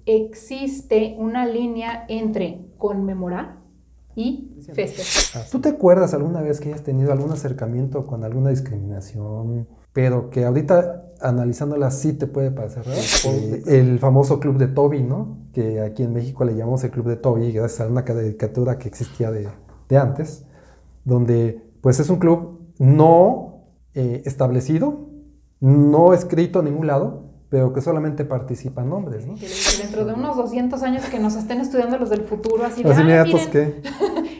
existe una línea entre conmemorar y festejar. ¿Tú te acuerdas alguna vez que hayas tenido algún acercamiento con alguna discriminación, pero que ahorita analizándola sí te puede parecer raro? El famoso club de Toby, ¿no? Que aquí en México le llamamos el club de Toby, gracias a una caricatura que existía de antes, donde pues es un club no establecido, no escrito en ningún lado, pero que solamente participan hombres, ¿no? Que dentro de unos 200 años que nos estén estudiando los del futuro, así de, miren, ¿qué?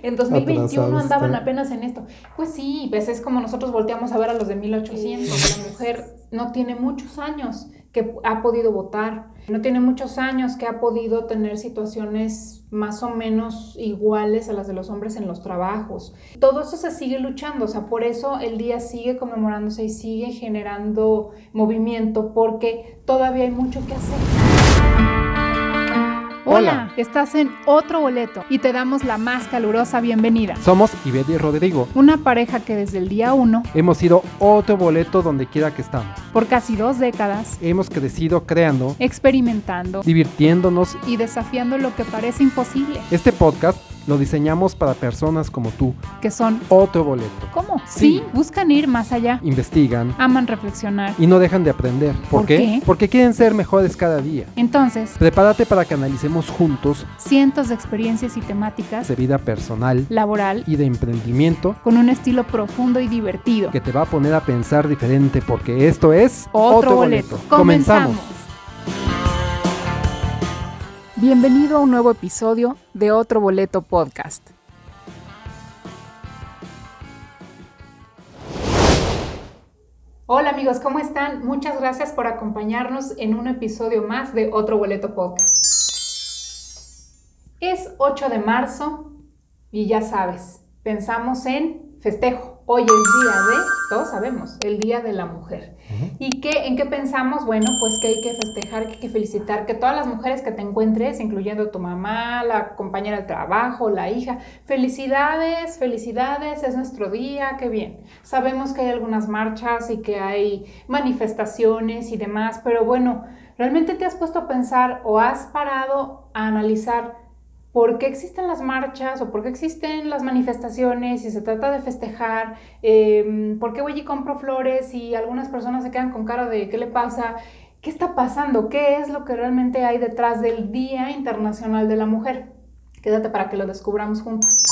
En 2021 andaban está. apenas en esto. Pues sí, pues es como nosotros volteamos a ver a los de 1800. La mujer no tiene muchos años que ha podido votar, no tiene muchos años que ha podido tener situaciones más o menos iguales a las de los hombres en los trabajos. Todo eso se sigue luchando, o sea, por eso el día sigue conmemorándose y sigue generando movimiento, porque todavía hay mucho que hacer. Hola, estás en Otro Boleto y te damos la más calurosa bienvenida. Somos Ivette y Rodrigo. Una pareja que desde el día 1 Hemos sido otro boleto donde quiera que estamos. por casi 2 décadas, Hemos crecido creando, experimentando divirtiéndonos. y desafiando lo que parece imposible, Este podcast lo diseñamos para personas como tú. que son, Otro boleto. ¿cómo? Sí. Sí, buscan ir más allá, Investigan aman reflexionar. y no dejan de aprender. ¿Por qué? Porque quieren ser mejores cada día. Entonces, Prepárate para que analicemos juntos cientos de experiencias y temáticas, de vida personal laboral, y de emprendimiento con un estilo profundo y divertido. que te va a poner a pensar diferente, porque esto es Otro boleto. Comenzamos. Bienvenido a un nuevo episodio de Otro Boleto Podcast. Hola amigos, ¿cómo están? Muchas gracias por acompañarnos en un episodio más de Otro Boleto Podcast. Es 8 de marzo y ya sabes, pensamos en festejo. Hoy es día de, todos sabemos, el Día de la Mujer. ¿Y en qué pensamos? Bueno, pues que hay que festejar, que hay que felicitar, que todas las mujeres que te encuentres, incluyendo tu mamá, la compañera del trabajo, la hija, felicidades, felicidades, es nuestro día, qué bien. Sabemos que hay algunas marchas y que hay manifestaciones y demás, pero bueno, ¿realmente te has puesto a pensar o has parado a analizar por qué existen las marchas o por qué existen las manifestaciones si se trata de festejar? ¿Por qué voy y compro flores y algunas personas se quedan con cara de ¿qué le pasa? ¿Qué está pasando? ¿Qué es lo que realmente hay detrás del Día Internacional de la Mujer? Quédate para que lo descubramos juntos.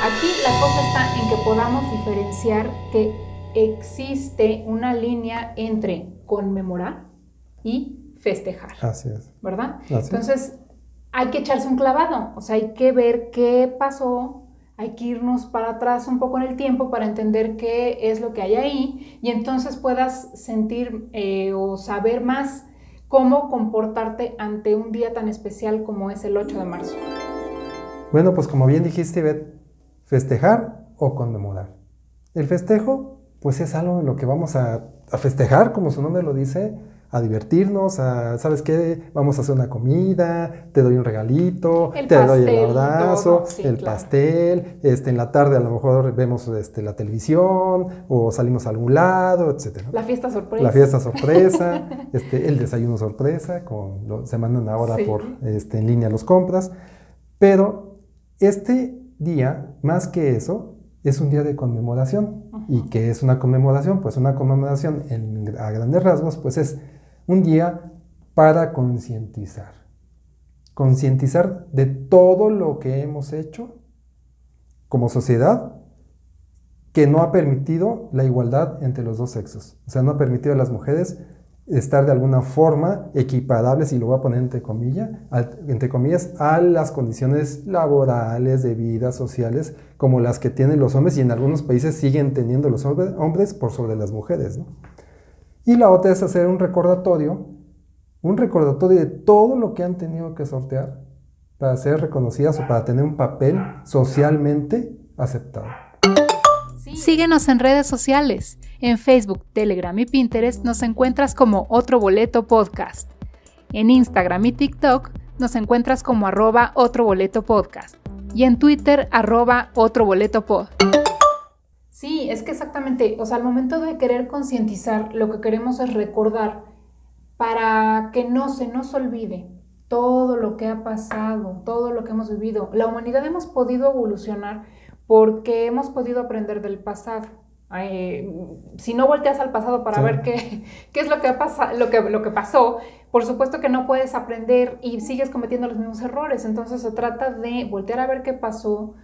Aquí la cosa está en que podamos diferenciar que existe una línea entre conmemorar y festejar. Así es. ¿Verdad? Así es. Entonces, hay que echarse un clavado, o sea, hay que ver qué pasó, hay que irnos para atrás un poco en el tiempo para entender qué es lo que hay ahí y entonces puedas sentir o saber más cómo comportarte ante un día tan especial como es el 8 de marzo. Bueno, pues como bien dijiste, Ivette, festejar o conmemorar. El festejo, pues es algo en lo que vamos a festejar, como su nombre lo dice, a divertirnos, ¿sabes qué? Vamos a hacer una comida, te doy un regalito, te doy el abrazo, todo, sí, el claro. pastel, en la tarde a lo mejor vemos la televisión o salimos a algún lado, etc. La fiesta sorpresa. La fiesta sorpresa, el desayuno sorpresa, se mandan ahora Sí. por en línea los compras, pero este día, más que eso, es un día de conmemoración. ¿Y qué es una conmemoración? Pues una conmemoración a grandes rasgos, pues es un día para concientizar de todo lo que hemos hecho como sociedad que no ha permitido la igualdad entre los dos sexos. O sea, no ha permitido a las mujeres estar de alguna forma equiparables, y lo voy a poner entre comillas, a las condiciones laborales, de vida, sociales, como las que tienen los hombres, y en algunos países siguen teniendo los hombres por sobre las mujeres, ¿no? Y la otra es hacer un recordatorio de todo lo que han tenido que sortear para ser reconocidas o para tener un papel socialmente aceptado. Síguenos en redes sociales. En Facebook, Telegram y Pinterest nos encuentras como Otro Boleto Podcast. En Instagram y TikTok nos encuentras como @Otro Boleto Podcast. Y en Twitter @Otro Boleto Pod. Sí, es que exactamente, o sea, al momento de querer concientizar, lo que queremos es recordar para que no se nos olvide todo lo que ha pasado, todo lo que hemos vivido. La humanidad hemos podido evolucionar porque hemos podido aprender del pasado. Si no volteas al pasado para ver qué es lo que lo que pasó, por supuesto que no puedes aprender y sigues cometiendo los mismos errores. Entonces se trata de voltear a ver qué pasó,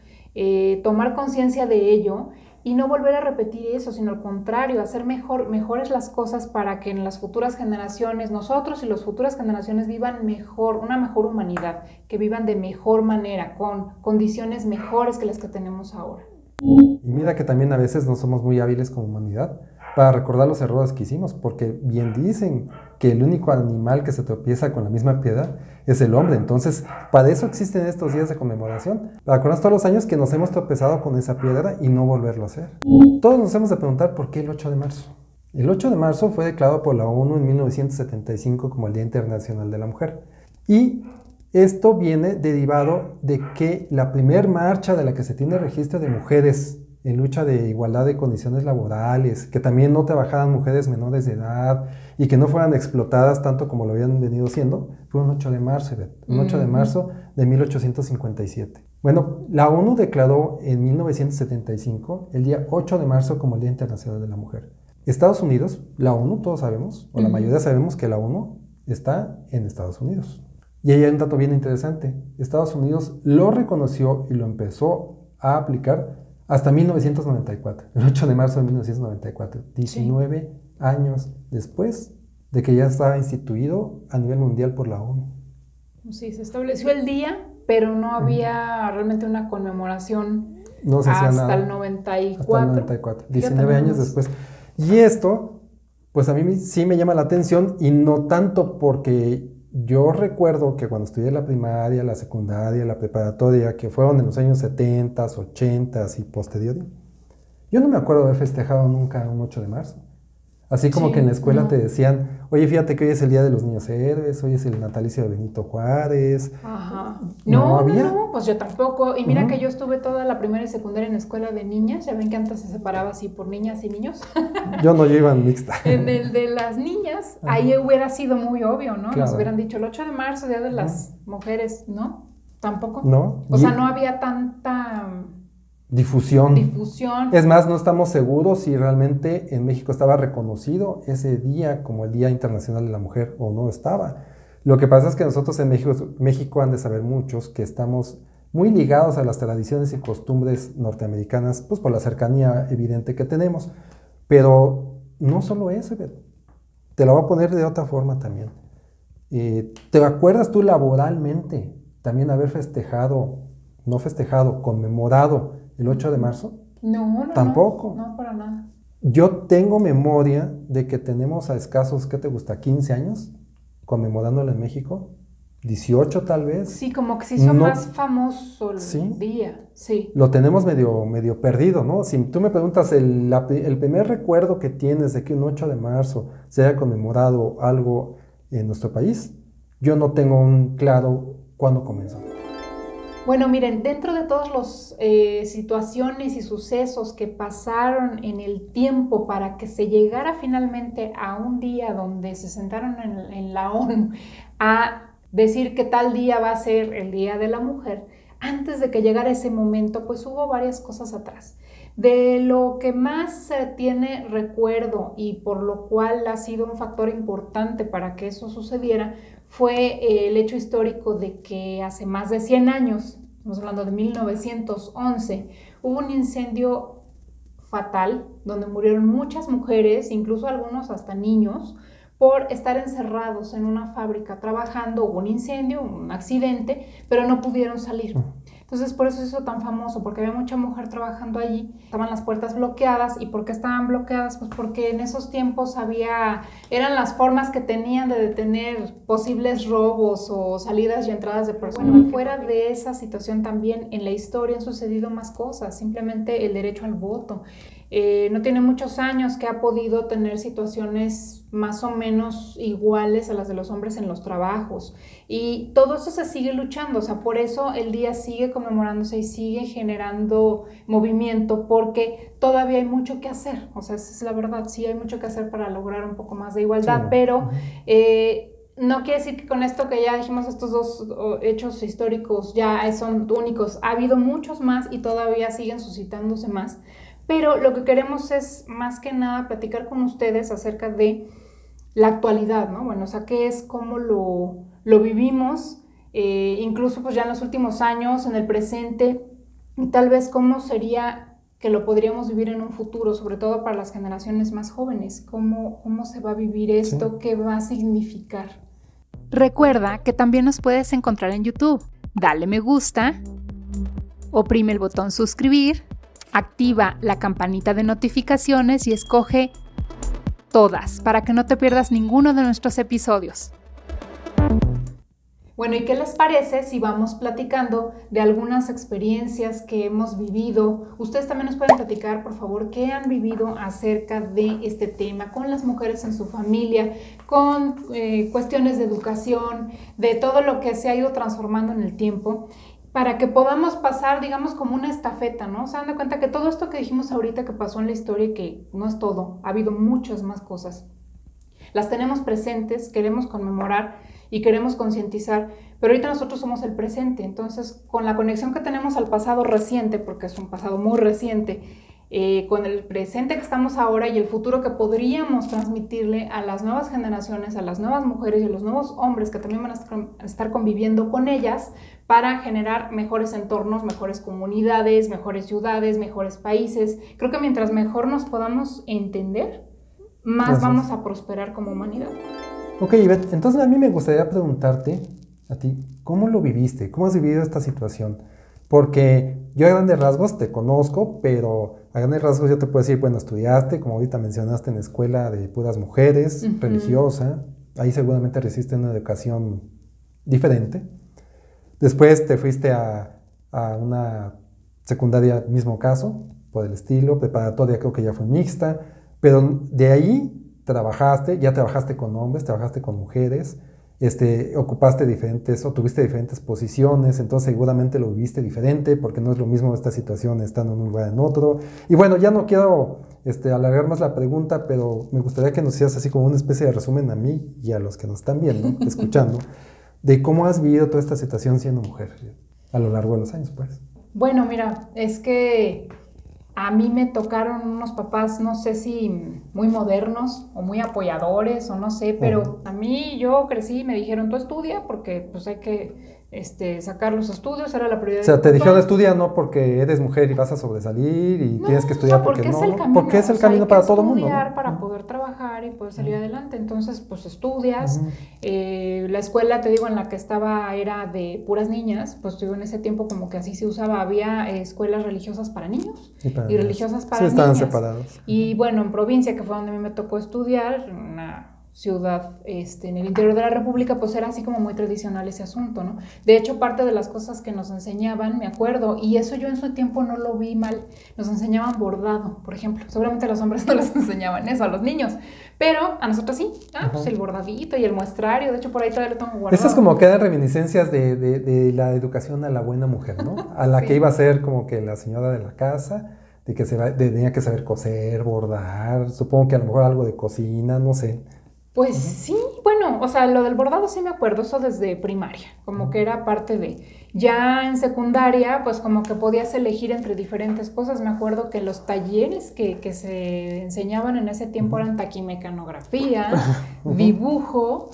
tomar conciencia de ello y no volver a repetir eso, sino al contrario, hacer mejores las cosas para que en las futuras generaciones, nosotros y las futuras generaciones vivan mejor, una mejor humanidad, que vivan de mejor manera, con condiciones mejores que las que tenemos ahora. Y mira que también a veces no somos muy hábiles como humanidad para recordar los errores que hicimos, porque bien dicen que el único animal que se tropieza con la misma piedra es el hombre. Entonces, para eso existen estos días de conmemoración, para acordarnos todos los años que nos hemos tropezado con esa piedra y no volverlo a hacer. Todos nos hemos de preguntar por qué el 8 de marzo. El 8 de marzo fue declarado por la ONU en 1975 como el Día Internacional de la Mujer. Y esto viene derivado de que la primer marcha de la que se tiene registro de mujeres en lucha de igualdad de condiciones laborales, que también no trabajaran mujeres menores de edad y que no fueran explotadas tanto como lo habían venido siendo, fue un 8 de marzo, un 8 de marzo de 1857. Bueno, la ONU declaró en 1975 el día 8 de marzo como el Día Internacional de la Mujer. Estados Unidos, la ONU, todos sabemos, o la mayoría sabemos que la ONU está en Estados Unidos. Y ahí hay un dato bien interesante. Estados Unidos lo reconoció y lo empezó a aplicar hasta 1994, el 8 de marzo de 1994, 19 años después de que ya estaba instituido a nivel mundial por la ONU. Sí, se estableció el día, pero no había realmente una conmemoración no se hacía hasta nada, el 94. Hasta el 94, 19 años después. Y esto, pues a mí sí me llama la atención y no tanto porque yo recuerdo que cuando estudié la primaria, la secundaria, la preparatoria, que fueron en los años 70, 80 y posterior, yo no me acuerdo de haber festejado nunca un 8 de marzo. Así como que en la escuela te decían, oye, fíjate que hoy es el Día de los Niños Héroes, hoy es el natalicio de Benito Juárez. Ajá. No, Pues yo tampoco. Y mira que yo estuve toda la primaria y secundaria en escuela de niñas. Ya ven que antes se separaba así por niñas y niños. Yo iba en mixta. En el de las niñas, ahí hubiera sido muy obvio, ¿no? Claro. Nos hubieran dicho el 8 de marzo, Día de las Mujeres, ¿no? Tampoco. No. O sea, no había tanta difusión. Es más, no estamos seguros si realmente en México estaba reconocido ese día como el Día Internacional de la Mujer o no estaba. Lo que pasa es que nosotros en México han de saber muchos que estamos muy ligados a las tradiciones y costumbres norteamericanas, pues por la cercanía evidente que tenemos. Pero no solo eso, te lo voy a poner de otra forma también. ¿Te acuerdas tú laboralmente también haber conmemorado el 8 de marzo? No. Tampoco. No, para nada. Yo tengo memoria de que tenemos a escasos, ¿qué te gusta? 15 años conmemorándolo en México. 18 tal vez. Sí, como que se hizo más famoso el día. Sí. Lo tenemos medio perdido, ¿no? Si tú me preguntas el primer recuerdo que tienes de que un 8 de marzo se haya conmemorado algo en nuestro país, yo no tengo un claro cuándo comenzó. Bueno, miren, dentro de todas las situaciones y sucesos que pasaron en el tiempo para que se llegara finalmente a un día donde se sentaron en la ONU a decir que tal día va a ser el Día de la Mujer, antes de que llegara ese momento, pues hubo varias cosas atrás. De lo que más tiene recuerdo y por lo cual ha sido un factor importante para que eso sucediera, fue el hecho histórico de que hace más de 100 años, estamos hablando de 1911, hubo un incendio fatal donde murieron muchas mujeres, incluso algunos hasta niños, por estar encerrados en una fábrica trabajando. Hubo un incendio, un accidente, pero no pudieron salir. Entonces, por eso se hizo tan famoso, porque había mucha mujer trabajando allí, estaban las puertas bloqueadas. ¿Y por qué estaban bloqueadas? Pues porque en esos tiempos eran las formas que tenían de detener posibles robos o salidas y entradas de personas. Bueno, fuera de esa situación también, en la historia han sucedido más cosas, simplemente el derecho al voto, no tiene muchos años que ha podido tener situaciones más o menos iguales a las de los hombres en los trabajos. Y todo eso se sigue luchando, o sea, por eso el día sigue conmemorándose y sigue generando movimiento, porque todavía hay mucho que hacer, o sea, esa es la verdad, sí hay mucho que hacer para lograr un poco más de igualdad, pero no quiere decir que con esto que ya dijimos, estos dos hechos históricos ya son únicos, ha habido muchos más y todavía siguen suscitándose más, pero lo que queremos es más que nada platicar con ustedes acerca de la actualidad, ¿no? Bueno, o sea, qué es, cómo lo vivimos, incluso pues ya en los últimos años, en el presente, y tal vez cómo sería que lo podríamos vivir en un futuro, sobre todo para las generaciones más jóvenes, cómo se va a vivir esto, qué va a significar. Recuerda que también nos puedes encontrar en YouTube. Dale me gusta, oprime el botón suscribir, activa la campanita de notificaciones y escoge todas para que no te pierdas ninguno de nuestros episodios. Bueno, ¿y qué les parece si vamos platicando de algunas experiencias que hemos vivido? Ustedes también nos pueden platicar, por favor, qué han vivido acerca de este tema con las mujeres en su familia, con cuestiones de educación, de todo lo que se ha ido transformando en el tiempo, para que podamos pasar, digamos, como una estafeta, ¿no? Se dan de cuenta que todo esto que dijimos ahorita que pasó en la historia y que no es todo, ha habido muchas más cosas. Las tenemos presentes, queremos conmemorar y queremos concientizar, pero ahorita nosotros somos el presente, entonces con la conexión que tenemos al pasado reciente, porque es un pasado muy reciente, con el presente que estamos ahora y el futuro que podríamos transmitirle a las nuevas generaciones, a las nuevas mujeres y a los nuevos hombres que también van a estar conviviendo con ellas para generar mejores entornos, mejores comunidades, mejores ciudades, mejores países. Creo que mientras mejor nos podamos entender, más vamos a prosperar como humanidad. Ok, Ivette, entonces a mí me gustaría preguntarte a ti, ¿cómo lo viviste? ¿Cómo has vivido esta situación? Porque yo a grandes rasgos te conozco, pero a grandes rasgos yo te puedo decir, bueno, estudiaste, como ahorita mencionaste, en la escuela de puras mujeres, religiosa, ahí seguramente recibiste una educación diferente. Después te fuiste a una secundaria, mismo caso, por el estilo, preparatoria creo que ya fue mixta, pero de ahí ya trabajaste con hombres, trabajaste con mujeres, ocupaste diferentes o tuviste diferentes posiciones, entonces seguramente lo viviste diferente porque no es lo mismo esta situación estando en un lugar en otro. Y bueno, ya no quiero alargar más la pregunta, pero me gustaría que nos hicieras así como una especie de resumen a mí y a los que nos están viendo, escuchando, de cómo has vivido toda esta situación siendo mujer a lo largo de los años, pues. Bueno, mira, es que a mí me tocaron unos papás, no sé si muy modernos o muy apoyadores o no sé, pero a mí yo crecí y me dijeron, tú estudia porque pues hay que sacar los estudios, era la prioridad. O sea, te dijeron estudia no porque eres mujer y vas a sobresalir y tienes que estudiar porque no, porque es el camino para todo el mundo, ¿no? Estudiar para poder trabajar y poder salir adelante, entonces pues estudias, la escuela, te digo, en la que estaba era de puras niñas, pues digo, en ese tiempo como que así se usaba, había escuelas religiosas para niños y religiosas para niñas. Estaban separados. Y bueno, en provincia, que fue donde a mí me tocó estudiar, en una ciudad en el interior de la República, pues era así como muy tradicional ese asunto, ¿no? De hecho, parte de las cosas que nos enseñaban, me acuerdo, y eso yo en su tiempo no lo vi mal, nos enseñaban bordado, por ejemplo. Seguramente a los hombres no les enseñaban eso, a los niños, pero a nosotros sí. Pues el bordadito y el muestrario, de hecho por ahí todavía lo tengo guardado. Estas como quedan reminiscencias de la educación a la buena mujer, ¿no? A la que iba a ser como que la señora de la casa, de que tenía que saber coser, bordar, supongo que a lo mejor algo de cocina, no sé. Pues sí, bueno, o sea, lo del bordado sí me acuerdo, eso desde primaria, como que era parte de. Ya en secundaria, pues como que podías elegir entre diferentes cosas. Me acuerdo que los talleres que se enseñaban en ese tiempo eran taquimecanografía, dibujo,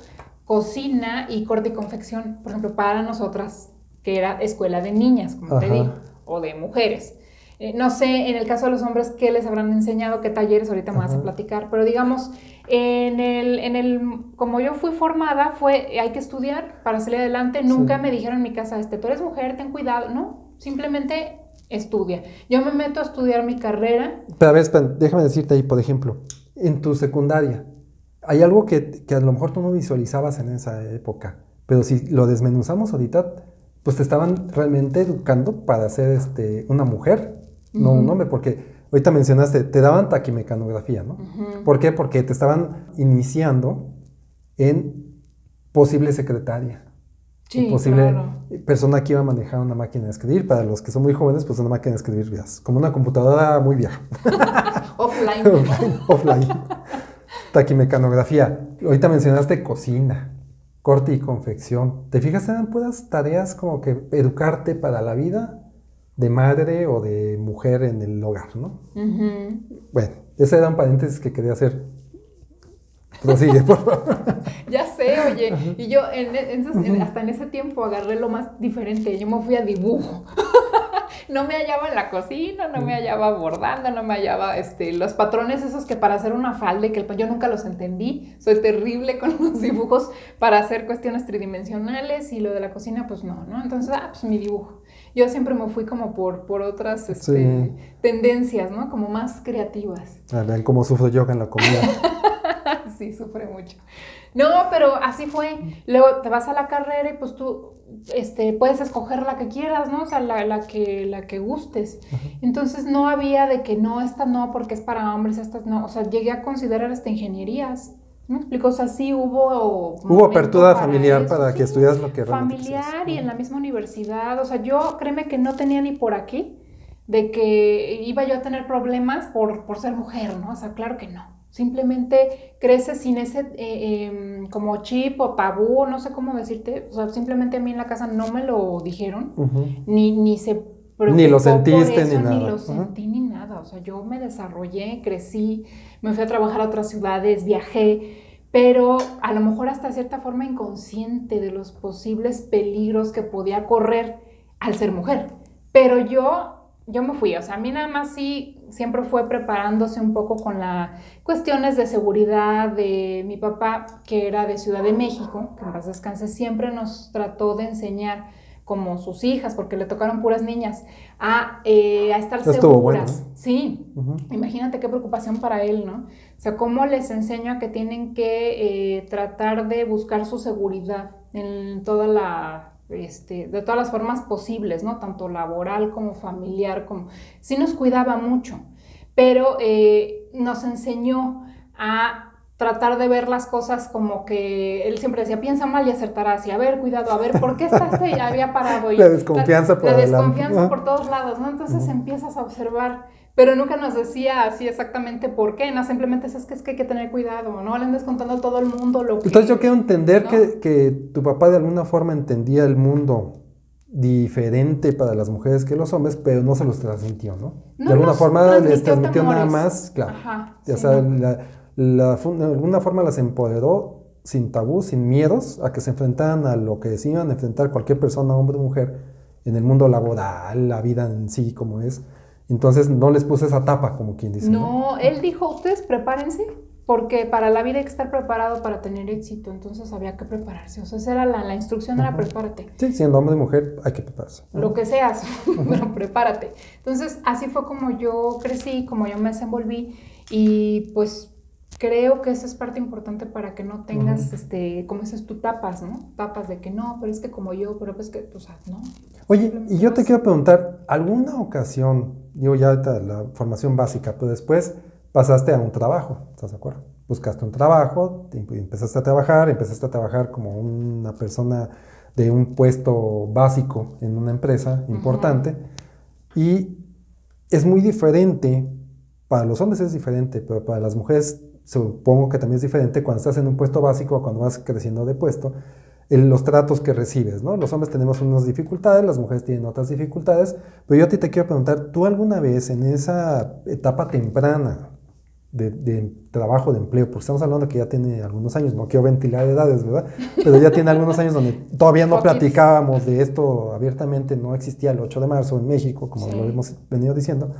cocina y corte y confección, por ejemplo, para nosotras, que era escuela de niñas, como te digo, o de mujeres. No sé, en el caso de los hombres, ¿qué les habrán enseñado? ¿Qué talleres? Ahorita me vas a platicar, pero digamos, como yo fui formada, hay que estudiar para salir adelante. Nunca me dijeron en mi casa, tú eres mujer, ten cuidado, no, simplemente estudia. Yo me meto a estudiar mi carrera. Pero a ver, déjame decirte ahí, por ejemplo, en tu secundaria, hay algo que a lo mejor tú no visualizabas en esa época, pero si lo desmenuzamos ahorita, pues te estaban realmente educando para ser una mujer, no un hombre, porque ahorita mencionaste, te daban taquimecanografía, ¿no? ¿Por qué? Porque te estaban iniciando en posible secretaria. Sí, Posible claro. persona que iba a manejar una máquina de escribir. Para los que son muy jóvenes, pues una máquina de escribir, como una computadora muy vieja. Offline. Offline. Taquimecanografía. Ahorita mencionaste cocina, corte y confección. ¿Te fijas? Eran puras tareas como que educarte para la vida de madre o de mujer en el hogar, ¿no? Bueno, ese era un paréntesis que quería hacer. Prosigue, por favor. Ya sé, oye, y yo hasta en ese tiempo agarré lo más diferente, yo me fui a dibujo. No me hallaba en la cocina, no me hallaba bordando, no me hallaba los patrones esos que para hacer una falda, yo nunca los entendí, soy terrible con los dibujos para hacer cuestiones tridimensionales y lo de la cocina pues no, entonces, pues mi dibujo. Yo siempre me fui como por otras tendencias, ¿no? Como más creativas. Vean cómo sufro yo en la comida. Sí, sufre mucho. No, pero así fue. Luego te vas a la carrera y pues tú puedes escoger la que quieras, ¿no? O sea, la que gustes. Entonces no había de que no, esta no, porque es para hombres, estas no. O sea, llegué a considerar hasta ingenierías. ¿Me explico? O sea, sí hubo apertura familiar eso, para sí, que estudias lo que realmente familiar y en la misma universidad. O sea, yo créeme que no tenía ni por aquí de que iba yo a tener problemas por ser mujer, ¿no? O sea, claro que no. Simplemente creces sin ese como chip o tabú, no sé cómo decirte. O sea, simplemente a mí en la casa no me lo dijeron, ni se preocupó ni lo sentiste por eso, ni nada. ni lo sentí ni nada. O sea, yo me desarrollé, crecí, me fui a trabajar a otras ciudades, viajé, pero a lo mejor hasta cierta forma inconsciente de los posibles peligros que podía correr al ser mujer. Pero yo me fui, o sea, a mí nada más sí siempre fue preparándose un poco con las cuestiones de seguridad de mi papá, que era de Ciudad de México, que en paz descanse, siempre nos trató de enseñar como sus hijas, porque le tocaron puras niñas, a estar seguras. Bueno, ¿eh? Sí, imagínate qué preocupación para él, ¿no? O sea, cómo les enseño a que tienen que tratar de buscar su seguridad en toda de todas las formas posibles, ¿no? Tanto laboral como familiar, sí nos cuidaba mucho, pero nos enseñó a tratar de ver las cosas como que él siempre decía, piensa mal y acertarás, y a ver, cuidado, a ver, ¿por qué estás ahí? Había parado y la desconfianza la desconfianza por todos lados, ¿no? Entonces empiezas a observar, pero nunca nos decía así exactamente por qué, no, simplemente es que hay que tener cuidado, no le andes contando a todo el mundo lo que... Entonces yo quiero entender, ¿no?, que tu papá de alguna forma entendía el mundo diferente para las mujeres que los hombres, pero no se los transmitió, ¿no? De alguna forma les transmitió nada más, claro. Ajá, o sea, de alguna forma las empoderó sin tabú, sin miedos, a que se enfrentaran a lo que se iban a enfrentar cualquier persona, hombre o mujer, en el mundo laboral, la vida en sí como es. Entonces no les puse esa tapa, como quien dice. No, él dijo, ustedes prepárense, porque para la vida hay que estar preparado para tener éxito, entonces había que prepararse. O sea, esa era la instrucción, era prepárate. Sí, siendo hombre y mujer hay que prepararse. Lo que seas, pero prepárate. Entonces, así fue como yo crecí, como yo me desenvolví, y pues creo que esa es parte importante para que no tengas, como dices tú, tapas, ¿no? Tapas de que no, pero es que como yo, pero pues que, o sea, no. Oye, y yo te quiero preguntar, ¿alguna ocasión, digo ya ahorita la formación básica, pero después pasaste a un trabajo, ¿estás de acuerdo? Buscaste un trabajo, empezaste a trabajar como una persona de un puesto básico en una empresa importante, y es muy diferente, para los hombres es diferente, pero para las mujeres supongo que también es diferente cuando estás en un puesto básico o cuando vas creciendo de puesto, los tratos que recibes, ¿no? Los hombres tenemos unas dificultades, las mujeres tienen otras dificultades, pero yo a ti te quiero preguntar, ¿tú alguna vez en esa etapa temprana de trabajo, de empleo, porque estamos hablando que ya tiene algunos años, no quiero ventilar edades, ¿verdad? Pero ya tiene algunos años donde todavía no platicábamos de esto abiertamente, no existía el 8 de marzo en México, como lo hemos venido diciendo.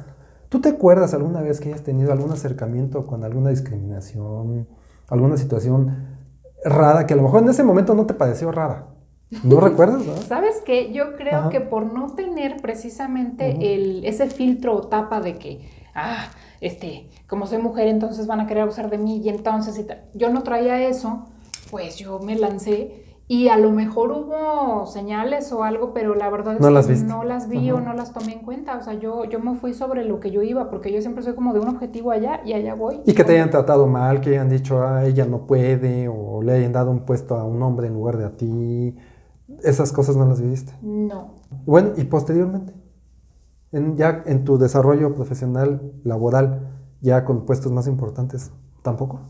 ¿Tú te acuerdas alguna vez que hayas tenido algún acercamiento con alguna discriminación, alguna situación rara que a lo mejor en ese momento no te pareció rara? ¿No recuerdas? ¿No? ¿Sabes qué? Yo creo que por no tener precisamente ese filtro o tapa de que, como soy mujer, entonces van a querer abusar de mí y entonces, yo no traía eso, pues yo me lancé Y a lo mejor hubo señales o algo, pero la verdad es No que las viste. no las vi o Ajá. no las tomé en cuenta. O sea, yo me fui sobre lo que yo iba, porque yo siempre soy como de un objetivo allá y allá voy. Y que te hayan tratado mal, que hayan dicho, ella no puede, o le hayan dado un puesto a un hombre en lugar de a ti. Esas cosas no las viviste. No. Bueno, y posteriormente, ya en tu desarrollo profesional, laboral, ya con puestos más importantes, ¿tampoco?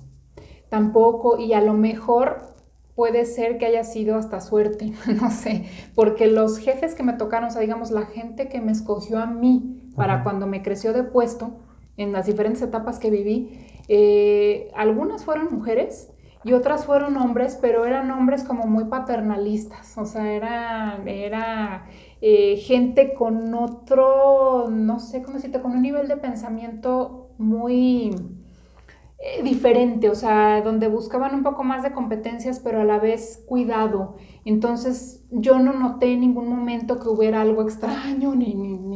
Tampoco, y a lo mejor puede ser que haya sido hasta suerte, no sé, porque los jefes que me tocaron, o sea, digamos, la gente que me escogió a mí para Ajá. cuando me creció de puesto, en las diferentes etapas que viví, algunas fueron mujeres y otras fueron hombres, pero eran hombres como muy paternalistas, o sea, era gente con otro, no sé cómo decirte, con un nivel de pensamiento muy diferente, o sea, donde buscaban un poco más de competencias, pero a la vez cuidado. Entonces, yo no noté en ningún momento que hubiera algo extraño ni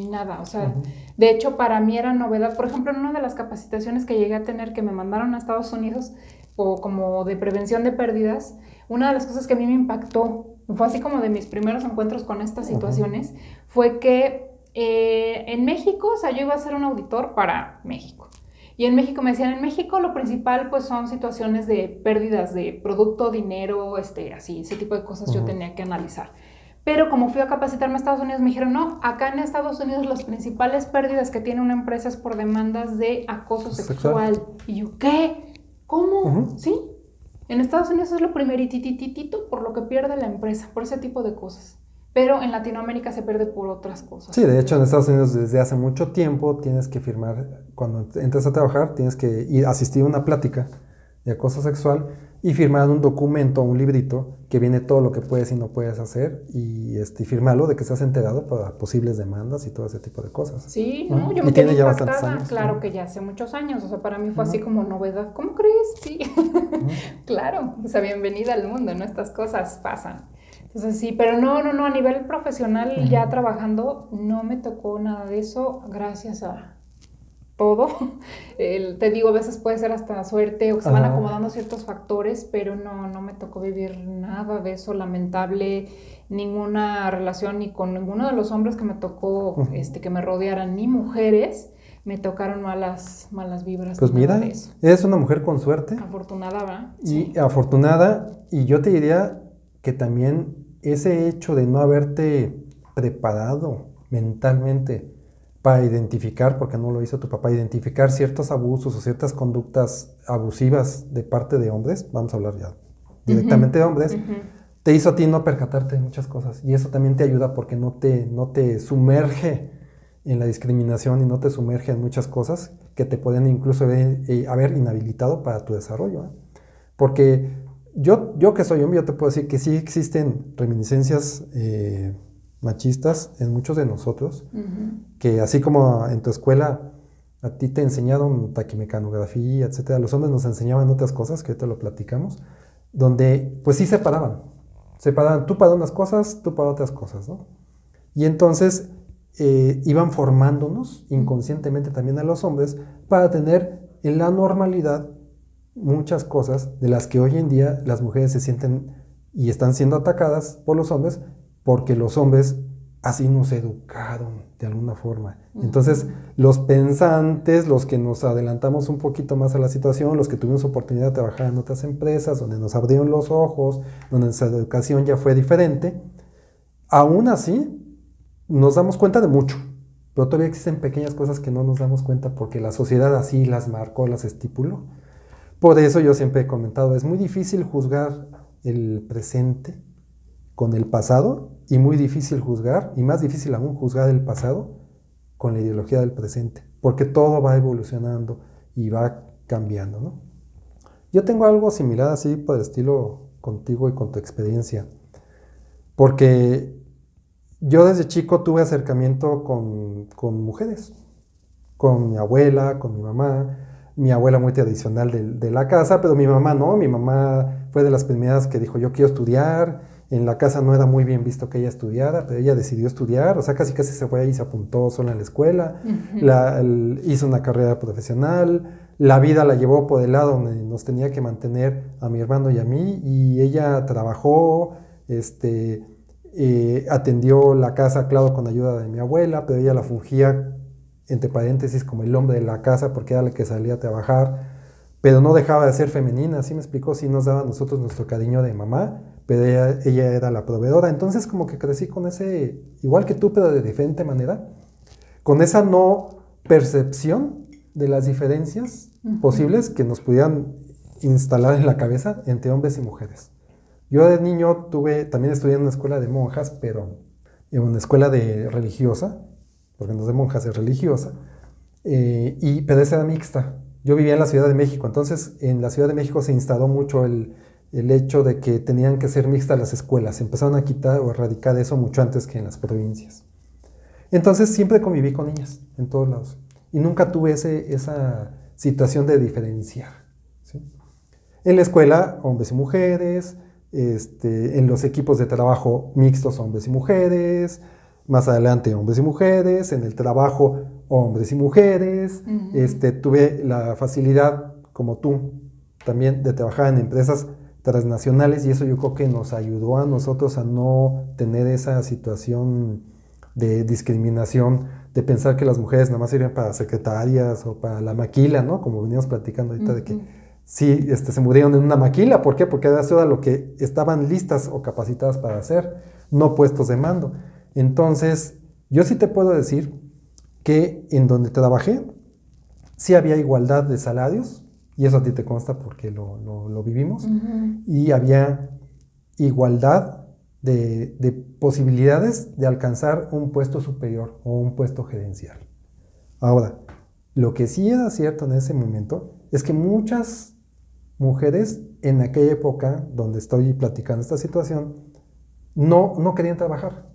nada. O sea, Ujú. de hecho, para mí era novedad. Por ejemplo, en una de las capacitaciones que llegué a tener, que me mandaron a Estados Unidos, o como de prevención de pérdidas, una de las cosas que a mí me impactó, fue así como de mis primeros encuentros con estas situaciones, fue que en México, o sea, yo iba a ser un auditor para México. Y en México me decían, en México lo principal pues son situaciones de pérdidas de producto, dinero, así, ese tipo de cosas yo tenía que analizar. Pero como fui a capacitarme a Estados Unidos, me dijeron, no, acá en Estados Unidos las principales pérdidas que tiene una empresa es por demandas de acoso sexual. Y yo, ¿qué? ¿Cómo? ¿Sí? En Estados Unidos es lo primeritititito por lo que pierde la empresa, por ese tipo de cosas. Pero en Latinoamérica se pierde por otras cosas. Sí, de hecho en Estados Unidos desde hace mucho tiempo tienes que firmar, cuando entras a trabajar, tienes que ir a asistir a una plática de acoso sexual y firmar un documento, un librito, que viene todo lo que puedes y no puedes hacer y firmarlo de que estás enterado para posibles demandas y todo ese tipo de cosas. Sí, no, Ujú. yo Y me tiene quedé ya bastantes impactada. años. Claro Ujú. que ya hace muchos años, o sea, para mí fue así Ujú. como novedad. ¿Cómo crees? Sí, Ujú. claro, o sea, bienvenida al mundo, ¿no? Estas cosas pasan. Entonces sí, pero no, a nivel profesional ya Ujú. trabajando no me tocó nada de eso, gracias a todo. Te digo, a veces puede ser hasta suerte o que se van Ajá. acomodando ciertos factores, pero no me tocó vivir nada de eso lamentable, ninguna relación ni con ninguno de los hombres que me tocó, Ujú. que me rodearan, ni mujeres, me tocaron malas vibras Pues ni nada mira, de eso. eres una mujer con suerte Afortunada, ¿va? y Sí. afortunada, y yo te diría que también ese hecho de no haberte preparado mentalmente para identificar, porque no lo hizo tu papá, identificar ciertos abusos o ciertas conductas abusivas de parte de hombres, vamos a hablar ya directamente de hombres, te hizo a ti no percatarte de muchas cosas. Y eso también te ayuda porque no te sumerge en la discriminación y no te sumerge en muchas cosas que te pueden incluso haber inhabilitado para tu desarrollo, ¿eh? Porque yo que soy hombre, yo te puedo decir que sí existen reminiscencias machistas en muchos de nosotros, que así como en tu escuela a ti te enseñaron taquimecanografía, etcétera, los hombres nos enseñaban otras cosas, que ahorita lo platicamos, donde pues sí separaban tú para unas cosas, tú para otras cosas, ¿no? Y entonces iban formándonos inconscientemente también a los hombres para tener en la normalidad muchas cosas de las que hoy en día las mujeres se sienten y están siendo atacadas por los hombres porque los hombres así nos educaron de alguna forma. Entonces, los pensantes, los que nos adelantamos un poquito más a la situación, los que tuvimos oportunidad de trabajar en otras empresas, donde nos abrieron los ojos, donde nuestra educación ya fue diferente, aún así nos damos cuenta de mucho, pero todavía existen pequeñas cosas que no nos damos cuenta porque la sociedad así las marcó, las estipuló. Por eso yo siempre he comentado, es muy difícil juzgar el presente con el pasado y muy difícil juzgar, y más difícil aún juzgar el pasado con la ideología del presente, porque todo va evolucionando y va cambiando, ¿no? Yo tengo algo similar así por el estilo contigo y con tu experiencia, porque yo desde chico tuve acercamiento con mujeres, con mi abuela, con mi abuela muy tradicional de la casa, pero mi mamá no, mi mamá fue de las primeras que dijo yo quiero estudiar, en la casa no era muy bien visto que ella estudiara, pero ella decidió estudiar, o sea casi se fue ahí y se apuntó sola en la escuela, hizo una carrera profesional, la vida la llevó por el lado donde nos tenía que mantener a mi hermano y a mí, y ella trabajó, atendió la casa, claro, con ayuda de mi abuela, pero ella la fungía, entre paréntesis, como el hombre de la casa, porque era la que salía a trabajar, pero no dejaba de ser femenina, así me explicó, sí nos daba a nosotros nuestro cariño de mamá, pero ella era la proveedora. Entonces como que crecí con ese, igual que tú, pero de diferente manera, con esa no percepción de las diferencias posibles que nos pudieran instalar en la cabeza entre hombres y mujeres. Yo de niño también estudié en una escuela de monjas, pero en una escuela religiosa, porque no es de monjas, es religiosa, pero esa era mixta. Yo vivía en la Ciudad de México, entonces en la Ciudad de México se instaló mucho el hecho de que tenían que ser mixtas las escuelas. Se empezaron a quitar o erradicar eso mucho antes que en las provincias. Entonces siempre conviví con niñas en todos lados y nunca tuve esa situación de diferenciar, ¿sí? En la escuela, hombres y mujeres, en los equipos de trabajo mixtos, hombres y mujeres, más adelante hombres y mujeres, en el trabajo hombres y mujeres. Tuve la facilidad, como tú, también de trabajar en empresas transnacionales y eso yo creo que nos ayudó a nosotros a no tener esa situación de discriminación, de pensar que las mujeres nada más sirven para secretarias o para la maquila, ¿no? Como veníamos platicando ahorita de que sí, se murieron en una maquila. ¿Por qué? Porque eso era lo que estaban listas o capacitadas para hacer, no puestos de mando. Entonces, yo sí te puedo decir que en donde trabajé, sí había igualdad de salarios, y eso a ti te consta porque lo vivimos, y había igualdad de posibilidades de alcanzar un puesto superior o un puesto gerencial. Ahora, lo que sí era cierto en ese momento es que muchas mujeres en aquella época donde estoy platicando esta situación no querían trabajar.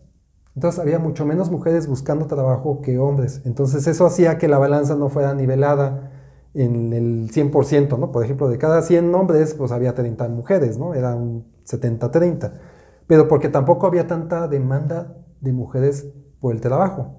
Entonces había mucho menos mujeres buscando trabajo que hombres. Entonces eso hacía que la balanza no fuera nivelada en el 100%, ¿no? Por ejemplo, de cada 100 hombres, pues había 30 mujeres, ¿no? Era un 70-30. Pero porque tampoco había tanta demanda de mujeres por el trabajo.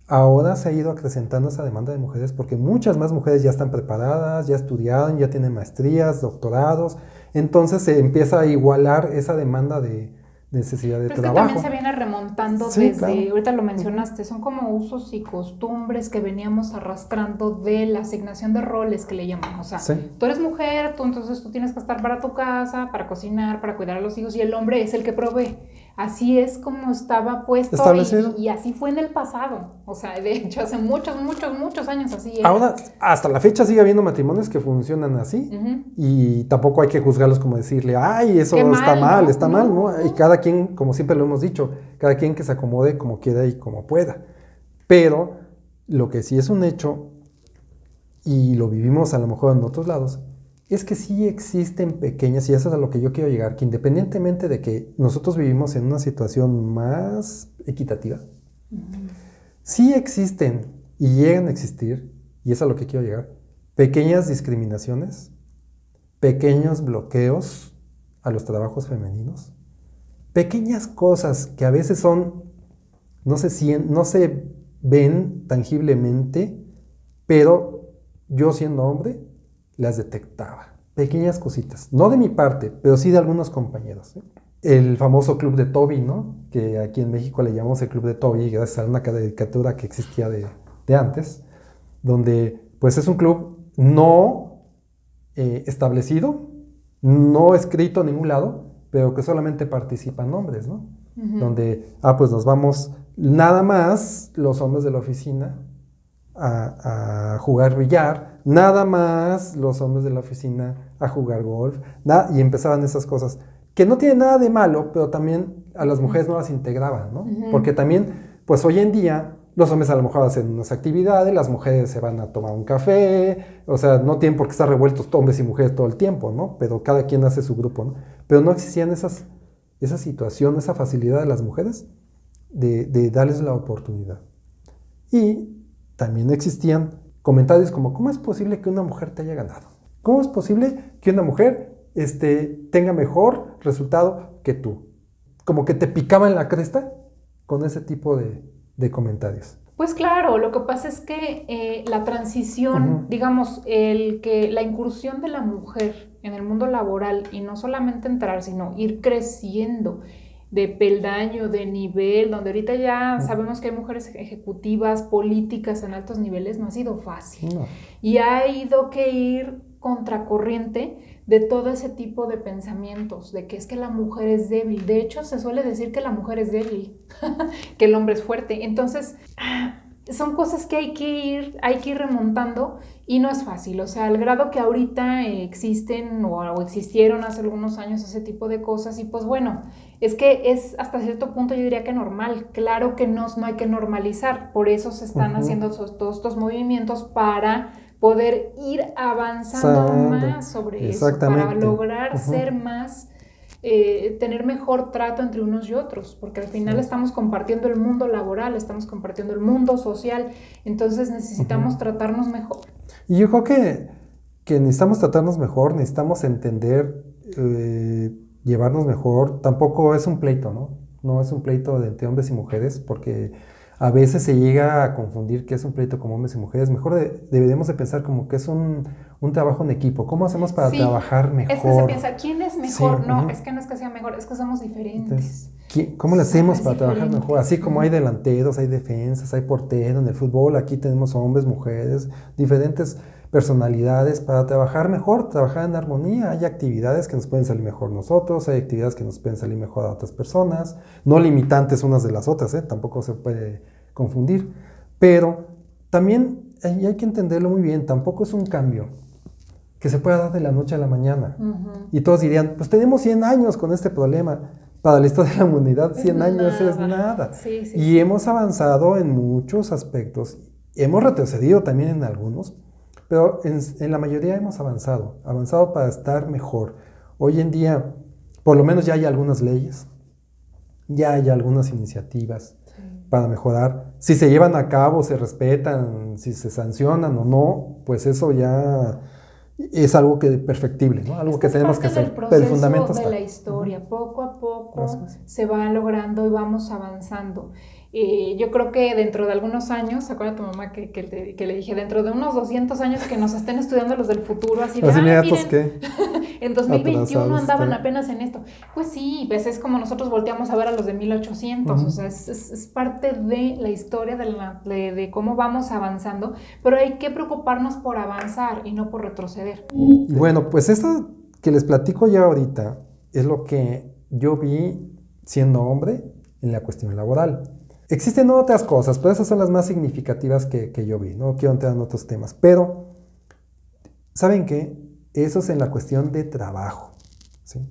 Ahora se ha ido acrecentando esa demanda de mujeres porque muchas más mujeres ya están preparadas, ya estudiaron, ya tienen maestrías, doctorados. Entonces se empieza a igualar esa demanda de necesidad de Pero trabajo. Es que también se viene remontando Sí, desde, claro. ahorita lo mencionaste, son como usos y costumbres que veníamos arrastrando de la asignación de roles que le llaman. O sea, Sí. tú eres mujer, entonces tú tienes que estar para tu casa, para cocinar, para cuidar a los hijos, y el hombre es el que provee. Así es como estaba puesto Establecido. y así fue en el pasado. O sea, de hecho, hace muchos años así era. Ahora, hasta la fecha sigue habiendo matrimonios que funcionan así. Y tampoco hay que juzgarlos como decirle, ay, eso Qué está mal, mal, ¿no? ¿no? Y cada quien, como siempre lo hemos dicho, cada quien que se acomode como quiera y como pueda. Pero lo que sí es un hecho, y lo vivimos a lo mejor en otros lados, es que sí existen pequeñas, y eso es a lo que yo quiero llegar, que independientemente de que nosotros vivimos en una situación más equitativa, sí existen y llegan a existir, y es a lo que quiero llegar, pequeñas discriminaciones, pequeños bloqueos a los trabajos femeninos, pequeñas cosas que a veces no se ven tangiblemente, pero yo siendo hombre las detectaba. Pequeñas cositas, no de mi parte, pero sí de algunos compañeros, ¿eh? El famoso club de Toby, ¿no? Que aquí en México le llamamos el club de Toby, gracias a una caricatura que existía de antes, donde pues es un club no establecido, no escrito en ningún lado, pero que solamente participan hombres, ¿no? Donde, pues nos vamos nada más los hombres de la oficina a jugar billar, nada más los hombres de la oficina a jugar golf, y empezaban esas cosas, que no tienen nada de malo, pero también a las mujeres no las integraban, ¿no? Porque también, pues hoy en día, los hombres a lo mejor hacen unas actividades, las mujeres se van a tomar un café, o sea, no tienen por qué estar revueltos hombres y mujeres todo el tiempo, ¿no? Pero cada quien hace su grupo, ¿no? Pero no existían esa situación, esa facilidad de las mujeres de darles la oportunidad. Y también existían comentarios como, ¿cómo es posible que una mujer te haya ganado? ¿Cómo es posible que una mujer tenga mejor resultado que tú? Como que te picaban la cresta con ese tipo de comentarios. Pues claro, lo que pasa es que la transición, digamos, la incursión de la mujer en el mundo laboral, y no solamente entrar, sino ir creciendo de peldaño, de nivel, donde ahorita ya sabemos que hay mujeres ejecutivas, políticas en altos niveles, no ha sido fácil. No. Y ha ido que ir contracorriente de todo ese tipo de pensamientos, de que es que la mujer es débil. De hecho, se suele decir que la mujer es débil, que el hombre es fuerte. Entonces, son cosas que hay que ir remontando y no es fácil. O sea, al grado que ahorita existen o existieron hace algunos años ese tipo de cosas y pues bueno, es que es hasta cierto punto yo diría que normal. Claro que no hay que normalizar, por eso se están haciendo todos estos movimientos para poder ir avanzando más sobre eso, para lograr ser más, tener mejor trato entre unos y otros, porque al final estamos compartiendo el mundo laboral, estamos compartiendo el mundo social, entonces necesitamos tratarnos mejor. Y yo creo que necesitamos tratarnos mejor, necesitamos entender, llevarnos mejor. Tampoco es un pleito, ¿no? No es un pleito entre hombres y mujeres, porque a veces se llega a confundir que es un pleito como hombres y mujeres. Mejor deberíamos de pensar como que es un trabajo en equipo. ¿Cómo hacemos para trabajar mejor? Es que se piensa, ¿quién es mejor? Sí, no, es que no es que sea mejor, es que somos diferentes. Entonces, ¿cómo le hacemos para trabajar mejor? Así como hay delanteros, hay defensas, hay porteros en el fútbol, aquí tenemos hombres, mujeres, diferentes personalidades para trabajar mejor, trabajar en armonía. Hay actividades que nos pueden salir mejor nosotros, hay actividades que nos pueden salir mejor a otras personas, no limitantes unas de las otras, tampoco se puede confundir, pero también hay que entenderlo muy bien, tampoco es un cambio que se pueda dar de la noche a la mañana. Y todos dirían, pues tenemos 100 años con este problema. Para la historia de la humanidad, 100 años es nada. Y hemos avanzado en muchos aspectos, hemos retrocedido también en algunos, pero en la mayoría hemos avanzado para estar mejor. Hoy en día, por lo menos ya hay algunas leyes, ya hay algunas iniciativas para mejorar. Si se llevan a cabo, se respetan, si se sancionan o no, pues eso ya es algo que perfectible, ¿no? Algo que tenemos que hacer. Pero el fundamento está. De la historia, poco a poco se va logrando y vamos avanzando. Yo creo que dentro de algunos años, ¿se acuerda tu mamá que le dije? Dentro de unos 200 años que nos estén estudiando los del futuro, así de, miren, ¿qué? En 2021 andaban apenas en esto. Pues sí, pues es como nosotros volteamos a ver a los de 1800, o sea, es parte de la historia de cómo vamos avanzando, pero hay que preocuparnos por avanzar y no por retroceder. Bueno, pues esto que les platico ya ahorita es lo que yo vi siendo hombre en la cuestión laboral. Existen otras cosas, pero esas son las más significativas que yo vi. No quiero entrar en otros temas, pero ¿saben qué? Eso es en la cuestión de trabajo, ¿sí?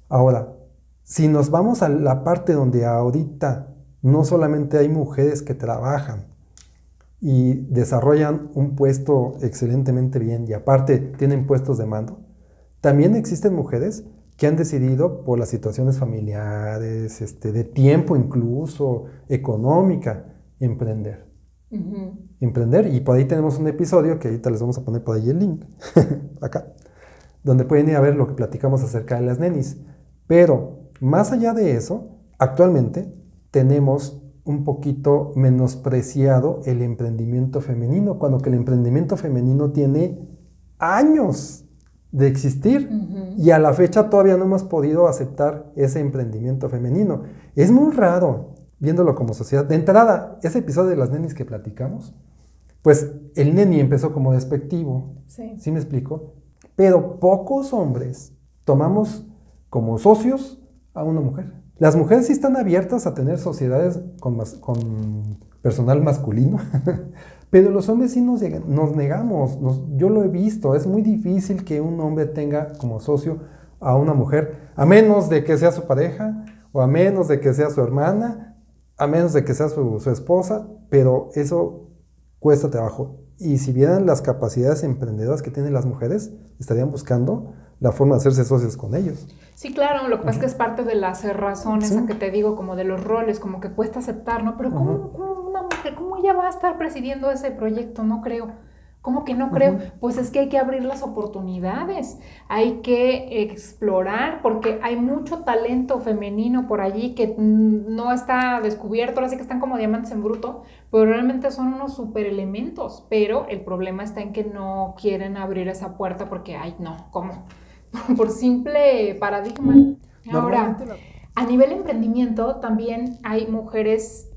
Ahora, si nos vamos a la parte donde ahorita no solamente hay mujeres que trabajan y desarrollan un puesto excelentemente bien y aparte tienen puestos de mando, también existen mujeres que han decidido por las situaciones familiares, de tiempo incluso, económica, emprender. Emprender, y por ahí tenemos un episodio que ahorita les vamos a poner por ahí el link, acá, donde pueden ir a ver lo que platicamos acerca de las nenis. Pero, más allá de eso, actualmente tenemos un poquito menospreciado el emprendimiento femenino, cuando que el emprendimiento femenino tiene años de existir y a la fecha todavía no hemos podido aceptar ese emprendimiento femenino. Es muy raro, viéndolo como sociedad. De entrada, ese episodio de las nenis que platicamos, pues el neni empezó como despectivo, ¿sí me explico? Pero pocos hombres tomamos como socios a una mujer. Las mujeres sí están abiertas a tener sociedades con personal masculino, pero los hombres sí nos negamos. Yo lo he visto, es muy difícil que un hombre tenga como socio a una mujer, a menos de que sea su pareja, o a menos de que sea su hermana, a menos de que sea su esposa, pero eso cuesta trabajo. Y si vieran las capacidades emprendedoras que tienen las mujeres, estarían buscando la forma de hacerse socios con ellos. Sí, claro, lo que pasa es que es parte de la cerrazón esa que te digo, como de los roles, como que cuesta aceptar, ¿no? Pero ¿cómo una mujer, cómo ella va a estar presidiendo ese proyecto? No creo. ¿Cómo que no creo? Pues es que hay que abrir las oportunidades, hay que explorar, porque hay mucho talento femenino por allí que no está descubierto, ahora sí que están como diamantes en bruto, pero realmente son unos super elementos, pero el problema está en que no quieren abrir esa puerta porque, ay, no, ¿cómo? Por simple paradigma. Ahora, A nivel emprendimiento también hay mujeres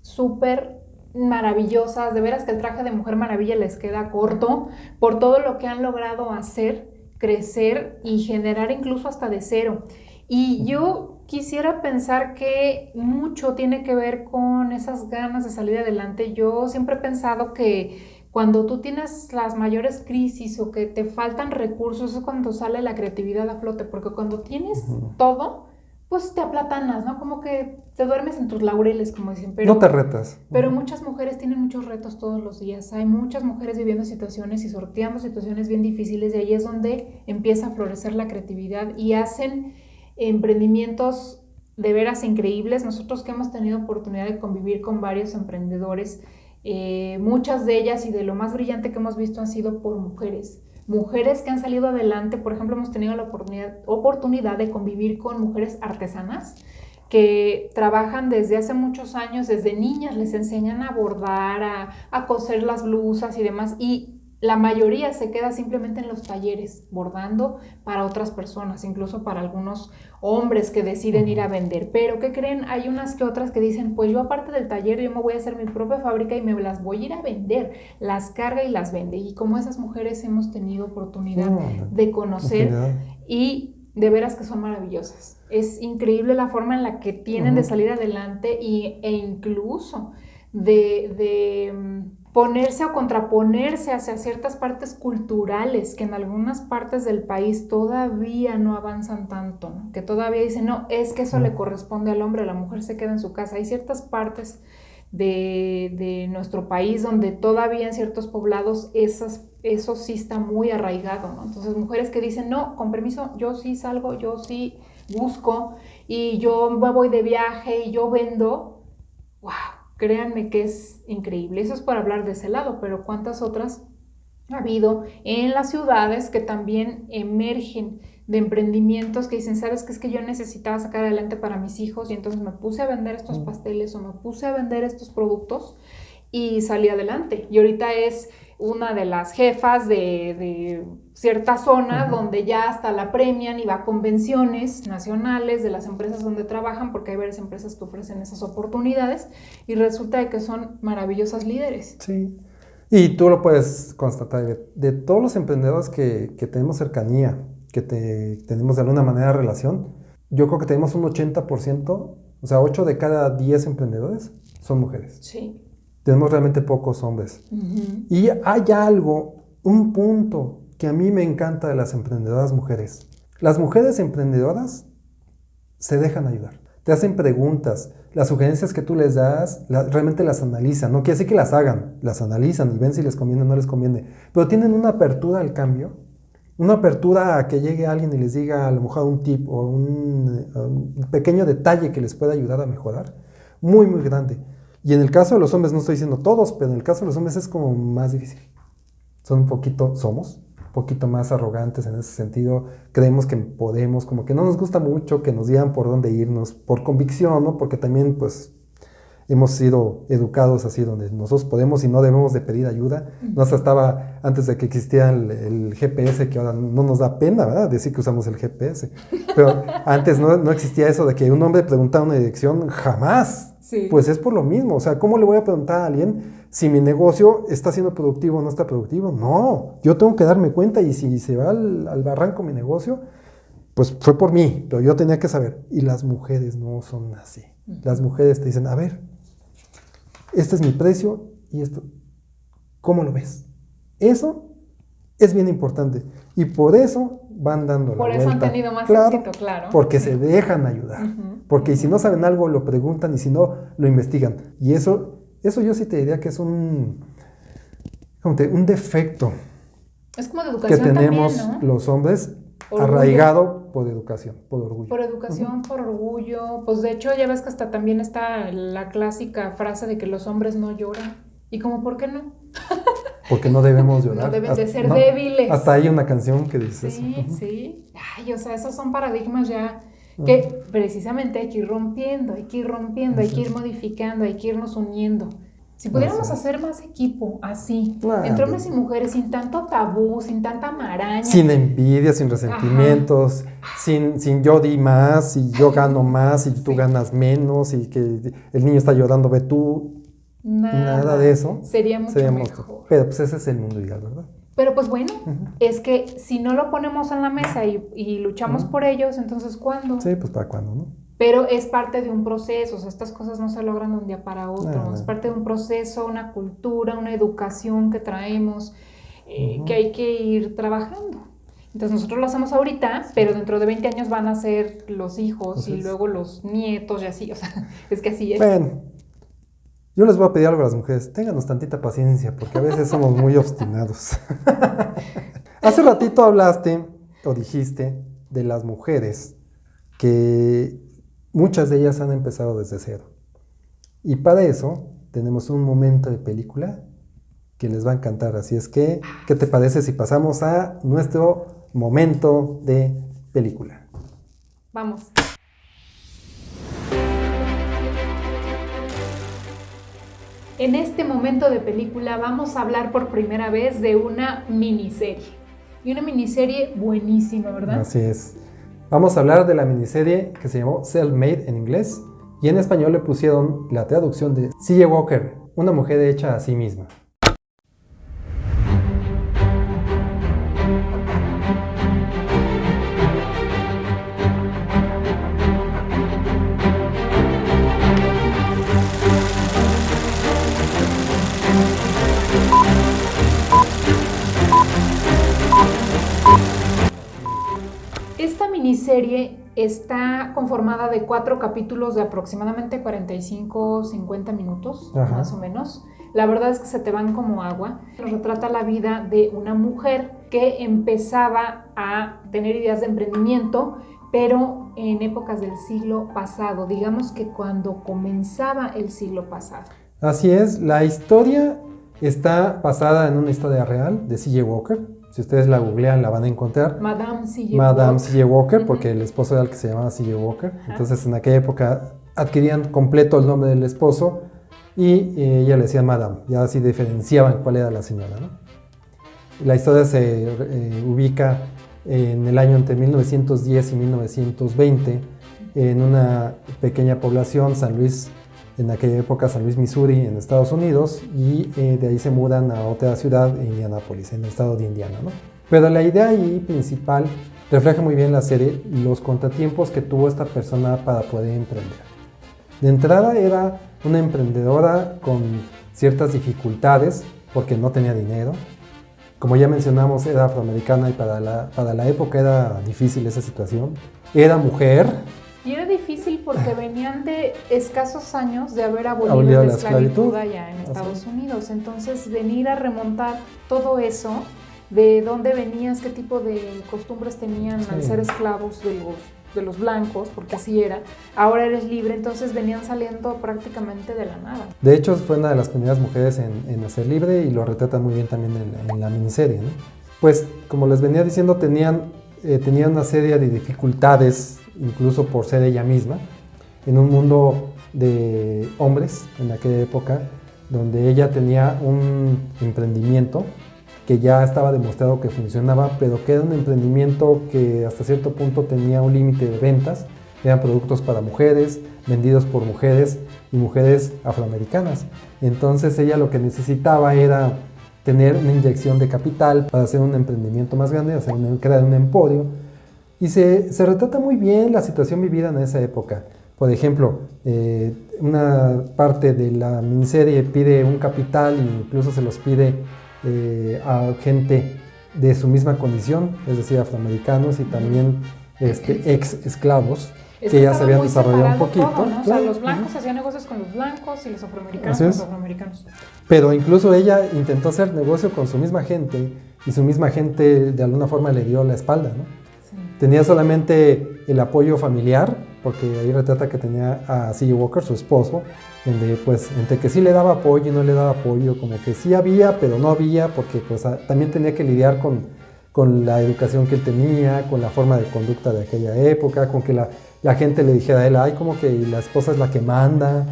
súper maravillosas, de veras que el traje de Mujer Maravilla les queda corto por todo lo que han logrado hacer, crecer y generar incluso hasta de cero. Y yo quisiera pensar que mucho tiene que ver con esas ganas de salir adelante. Yo siempre he pensado que cuando tú tienes las mayores crisis o que te faltan recursos es cuando sale la creatividad a flote, porque cuando tienes todo, pues te aplatanas, ¿no? Como que te duermes en tus laureles, como dicen. No te retas. Pero muchas mujeres tienen muchos retos todos los días. Hay muchas mujeres viviendo situaciones y sorteando situaciones bien difíciles, y ahí es donde empieza a florecer la creatividad y hacen emprendimientos de veras increíbles. Nosotros que hemos tenido oportunidad de convivir con varios emprendedores, muchas de ellas y de lo más brillante que hemos visto han sido por mujeres que han salido adelante. Por ejemplo, hemos tenido la oportunidad de convivir con mujeres artesanas que trabajan desde hace muchos años, desde niñas les enseñan a bordar, a coser las blusas y demás, y la mayoría se queda simplemente en los talleres bordando para otras personas, incluso para algunos hombres que deciden ir a vender. Pero ¿qué creen? Hay unas que otras que dicen, pues yo aparte del taller yo me voy a hacer mi propia fábrica y me las voy a ir a vender, las carga y las vende. Y como esas mujeres hemos tenido oportunidad de conocer y de veras que son maravillosas. Es increíble la forma en la que tienen de salir adelante e incluso de ponerse o contraponerse hacia ciertas partes culturales que en algunas partes del país todavía no avanzan tanto, ¿no? Que todavía dicen, no, es que eso le corresponde al hombre, la mujer se queda en su casa. Hay ciertas partes de nuestro país donde todavía en ciertos poblados eso sí está muy arraigado, ¿no? Entonces mujeres que dicen, no, con permiso, yo sí salgo, yo sí busco y yo me voy de viaje y yo vendo, wow. Créanme que es increíble. Eso es por hablar de ese lado, pero ¿cuántas otras ha habido en las ciudades que también emergen de emprendimientos que dicen, sabes qué, es que yo necesitaba sacar adelante para mis hijos y entonces me puse a vender estos pasteles o me puse a vender estos productos y salí adelante? Y ahorita es una de las jefas de cierta zona donde ya hasta la premian y va a convenciones nacionales de las empresas donde trabajan, porque hay varias empresas que ofrecen esas oportunidades y resulta de que son maravillosas líderes. Sí, y tú lo puedes constatar, de todos los emprendedores que tenemos cercanía, que tenemos de alguna manera relación, yo creo que tenemos un 80%, o sea, 8 de cada 10 emprendedores son mujeres. Sí. Tenemos realmente pocos hombres. Y hay algo, un punto que a mí me encanta de las emprendedoras mujeres. Las mujeres emprendedoras se dejan ayudar. Te hacen preguntas. Las sugerencias que tú les das, realmente las analizan. No quiere decir que las hagan, las analizan y ven si les conviene o no les conviene. Pero tienen una apertura al cambio. Una apertura a que llegue alguien y les diga a lo mejor un tip o un pequeño detalle que les pueda ayudar a mejorar. Muy, muy grande. Y en el caso de los hombres, no estoy diciendo todos, pero en el caso de los hombres es como más difícil. Somos un poquito más arrogantes en ese sentido. Creemos que podemos, como que no nos gusta mucho que nos digan por dónde irnos, por convicción, ¿no? Porque también, pues, hemos sido educados así, donde nosotros podemos y no debemos de pedir ayuda. No hasta estaba antes de que existiera el GPS, que ahora no nos da pena, ¿verdad?, decir que usamos el GPS. Pero antes no existía eso de que un hombre preguntara una dirección, jamás. Sí. Pues es por lo mismo. O sea, ¿cómo le voy a preguntar a alguien si mi negocio está siendo productivo o no está productivo? No, yo tengo que darme cuenta, y si se va al barranco mi negocio, pues fue por mí, pero yo tenía que saber. Y las mujeres no son así. Las mujeres te dicen, a ver, este es mi precio y esto, ¿cómo lo ves? Eso es bien importante y por eso van dando la vuelta. Por eso han tenido más éxito, claro. Porque se dejan ayudar. Porque si no saben algo, lo preguntan, y si no, lo investigan. Y eso yo sí te diría que es un defecto. Es como de educación que tenemos también, ¿no? Los hombres, Orgullo. Arraigado por educación, por orgullo. Por educación, por orgullo. Pues de hecho ya ves que hasta también está la clásica frase de que los hombres no lloran. ¿Y como por qué no? Porque no debemos llorar. No deben de ser débiles. Hasta hay una canción que dice eso. Sí. Ay, o sea, esos son paradigmas ya que precisamente hay que ir rompiendo, hay que ir modificando, hay que irnos uniendo. Si pudiéramos Así es. hacer más equipo, así, Ah, entre hombres y bien. mujeres, sin tanto tabú, sin tanta maraña. Sin envidia, sin resentimientos, sin yo di más y yo gano más y tú Sí. ganas menos y que el niño está llorando, ve tú. Nada de eso. Sería mucho Seríamos- mejor. Pero pues ese es el mundo ideal, ¿verdad? Pero pues bueno, Ujú. es que si no lo ponemos en la mesa y luchamos Ujú. por ellos, entonces ¿cuándo? Sí, pues para cuándo, ¿no? Pero es parte de un proceso, o sea, estas cosas no se logran de un día para otro, No. es parte de un proceso, una cultura, una educación que traemos, Ujú. que hay que ir trabajando. Entonces nosotros lo hacemos ahorita, pero dentro de 20 años van a ser los hijos Así y es. luego los nietos y así, o sea, es que así es. Bueno, yo les voy a pedir algo a las mujeres, ténganos tantita paciencia, porque a veces somos muy obstinados. Hace ratito hablaste o dijiste de las mujeres que muchas de ellas han empezado desde cero. Y para eso tenemos un momento de película que les va a encantar. Así es que, ¿qué te parece si pasamos a nuestro momento de película? Vamos. En este momento de película vamos a hablar por primera vez de una miniserie. Y una miniserie buenísima, ¿verdad? Así es. Vamos a hablar de la miniserie que se llamó Self-Made en inglés y en español le pusieron la traducción de C.J. Walker, una mujer hecha a sí misma. Esta miniserie está conformada de 4 capítulos de aproximadamente 45-50 minutos, Ajá. más o menos. La verdad es que se te van como agua. Nos retrata la vida de una mujer que empezaba a tener ideas de emprendimiento, pero en épocas del siglo pasado, digamos que cuando comenzaba el siglo pasado. Así es, la historia está basada en una historia real de C.J. Walker. Si ustedes la googlean la van a encontrar. Madame C.J. Madame Walker. C.J. Walker, Ujú. porque el esposo era el que se llamaba C.J. Walker. Ajá. Entonces en aquella época adquirían completo el nombre del esposo y ella le decía Madame, ya así diferenciaban cuál era la señora, ¿no? La historia se ubica en el año entre 1910 y 1920 en una pequeña población, San Luis, en aquella época San Luis, Missouri, en Estados Unidos, y de ahí se mudan a otra ciudad, Indianápolis, en el estado de Indiana, ¿no? Pero la idea ahí principal refleja muy bien la serie los contratiempos que tuvo esta persona para poder emprender. De entrada era una emprendedora con ciertas dificultades porque no tenía dinero. Como ya mencionamos, era afroamericana y para la época era difícil esa situación. Era mujer. Y era difícil porque venían de escasos años de haber Abolido abolido la la esclavitud. esclavitud allá en Así Estados es. Unidos. Entonces, venir a remontar todo eso, de dónde venías, qué tipo de costumbres tenían al Sí. ser esclavos de los blancos, porque así era. Ahora eres libre, entonces venían saliendo prácticamente de la nada. De hecho, fue una de las primeras mujeres en nacer libre y lo retrata muy bien también en la miniserie, ¿no? Pues, como les venía diciendo, tenían una serie de dificultades, incluso por ser ella misma, en un mundo de hombres en aquella época, donde ella tenía un emprendimiento que ya estaba demostrado que funcionaba, pero que era un emprendimiento que hasta cierto punto tenía un límite de ventas. Eran productos para mujeres, vendidos por mujeres y mujeres afroamericanas. Entonces ella lo que necesitaba era tener una inyección de capital para hacer un emprendimiento más grande, crear un emporio. Y se retrata muy bien la situación vivida en esa época. Por ejemplo, una parte de la miniserie pide un capital e incluso se los pide a gente de su misma condición, es decir, afroamericanos y también ex esclavos, Es que ya se estaba habían muy desarrollado un separado poquito. todo, ¿no? O sea, Claro, los blancos ujú. hacían negocios con los blancos y los afroamericanos Así con es. los afroamericanos. Pero incluso ella intentó hacer negocio con su misma gente y su misma gente de alguna forma le dio la espalda, ¿no? Sí. Tenía solamente el apoyo familiar, porque ahí retrata que tenía a C.J. Walker, su esposo, donde pues entre que sí le daba apoyo y no le daba apoyo, como que sí había, pero no había, porque pues también tenía que lidiar con la educación que él tenía, con la forma de conducta de aquella época, con que la gente le dijera a él, ay, como que la esposa es la que manda,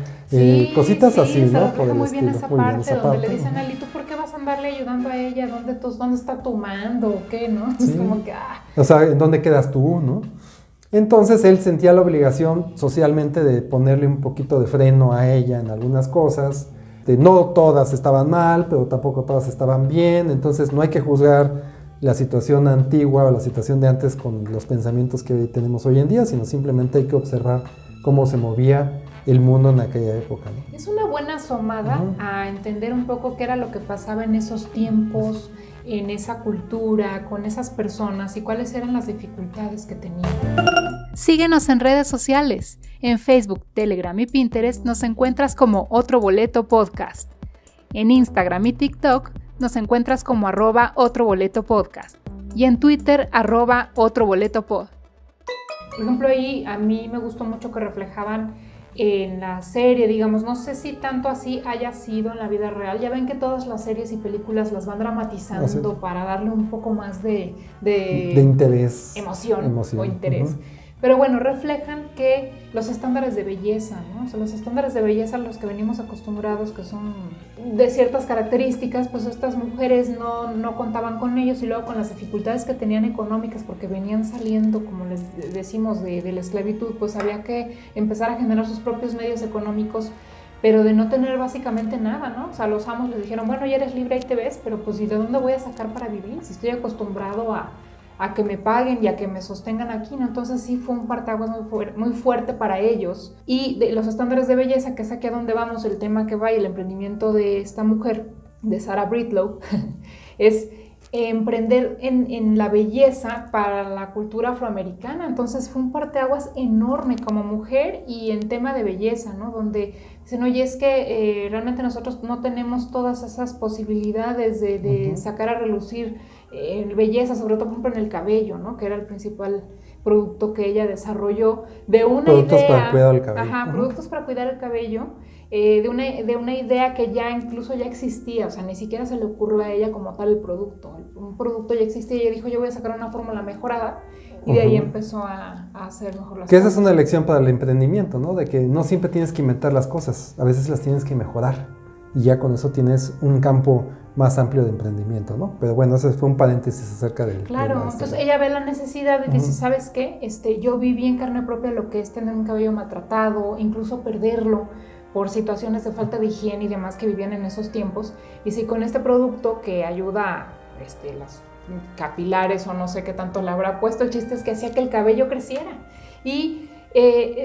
cositas sí, así, se ¿no? refleja muy bien esa Muy bien parte esa donde parte. le dicen a él, ¿y tú por qué vas a andarle ayudando a ella? ¿Dónde está tu mando o qué, no? Sí. Es como que, O sea, ¿en dónde quedas tú, no? Entonces él sentía la obligación socialmente de ponerle un poquito de freno a ella en algunas cosas. No todas estaban mal, pero tampoco todas estaban bien. Entonces no hay que juzgar la situación antigua o la situación de antes con los pensamientos que tenemos hoy en día, sino simplemente hay que observar cómo se movía el mundo en aquella época, ¿no? es una buena asomada a entender un poco qué era lo que pasaba en esos tiempos, en esa cultura, con esas personas y cuáles eran las dificultades que tenían. Síguenos en redes sociales. En Facebook, Telegram y Pinterest nos encuentras como Otro Boleto Podcast. En Instagram y TikTok nos encuentras como @OtroBoletoPodcast. Y en Twitter, @OtroBoletoPod. Por ejemplo, ahí a mí me gustó mucho que reflejaban en la serie, digamos, no sé si tanto así haya sido en la vida real. Ya ven que todas las series y películas las van dramatizando para darle un poco más de interés. Emoción o interés. Pero bueno, reflejan que los estándares de belleza, ¿no? O sea, los estándares de belleza a los que venimos acostumbrados, que son de ciertas características, pues estas mujeres no contaban con ellos, y luego con las dificultades que tenían económicas, porque venían saliendo, como les decimos, de la esclavitud, pues había que empezar a generar sus propios medios económicos, pero de no tener básicamente nada, ¿no? O sea, los amos les dijeron, bueno, ya eres libre, ahí te ves, pero pues ¿y de dónde voy a sacar para vivir? Si estoy acostumbrado a que me paguen y a que me sostengan aquí, ¿no? Entonces sí fue un parteaguas muy fuerte para ellos. Y de los estándares de belleza, que es aquí a donde vamos, el tema que va y el emprendimiento de esta mujer, de Sarah Britlow, es emprender en la belleza para la cultura afroamericana. Entonces fue un parteaguas enorme como mujer y en tema de belleza, ¿no? Donde dicen, oye, es que realmente nosotros no tenemos todas esas posibilidades de sacar a relucir belleza, sobre todo por ejemplo en el cabello, ¿no? Que era el principal producto que ella desarrolló de una productos idea. Para cuidar el cabello. Ajá, productos para cuidar el cabello. De una idea que ya incluso ya existía, o sea, ni siquiera se le ocurrió a ella como tal el producto. Un producto ya existía y ella dijo, yo voy a sacar una fórmula mejorada, y de ahí empezó a hacer mejor las cosas. Que esa es una lección para el emprendimiento, ¿no? De que no siempre tienes que inventar las cosas, a veces las tienes que mejorar, y ya con eso tienes un campo más amplio de emprendimiento, ¿no? Pero bueno, ese fue un paréntesis acerca del... Claro, entonces ella ve la necesidad y dice, ¿sabes qué? Yo viví en carne propia lo que es tener un cabello maltratado, incluso perderlo por situaciones de falta de higiene y demás que vivían en esos tiempos. Y si con este producto que ayuda las capilares o no sé qué tanto le habrá puesto, el chiste es que hacía que el cabello creciera. Y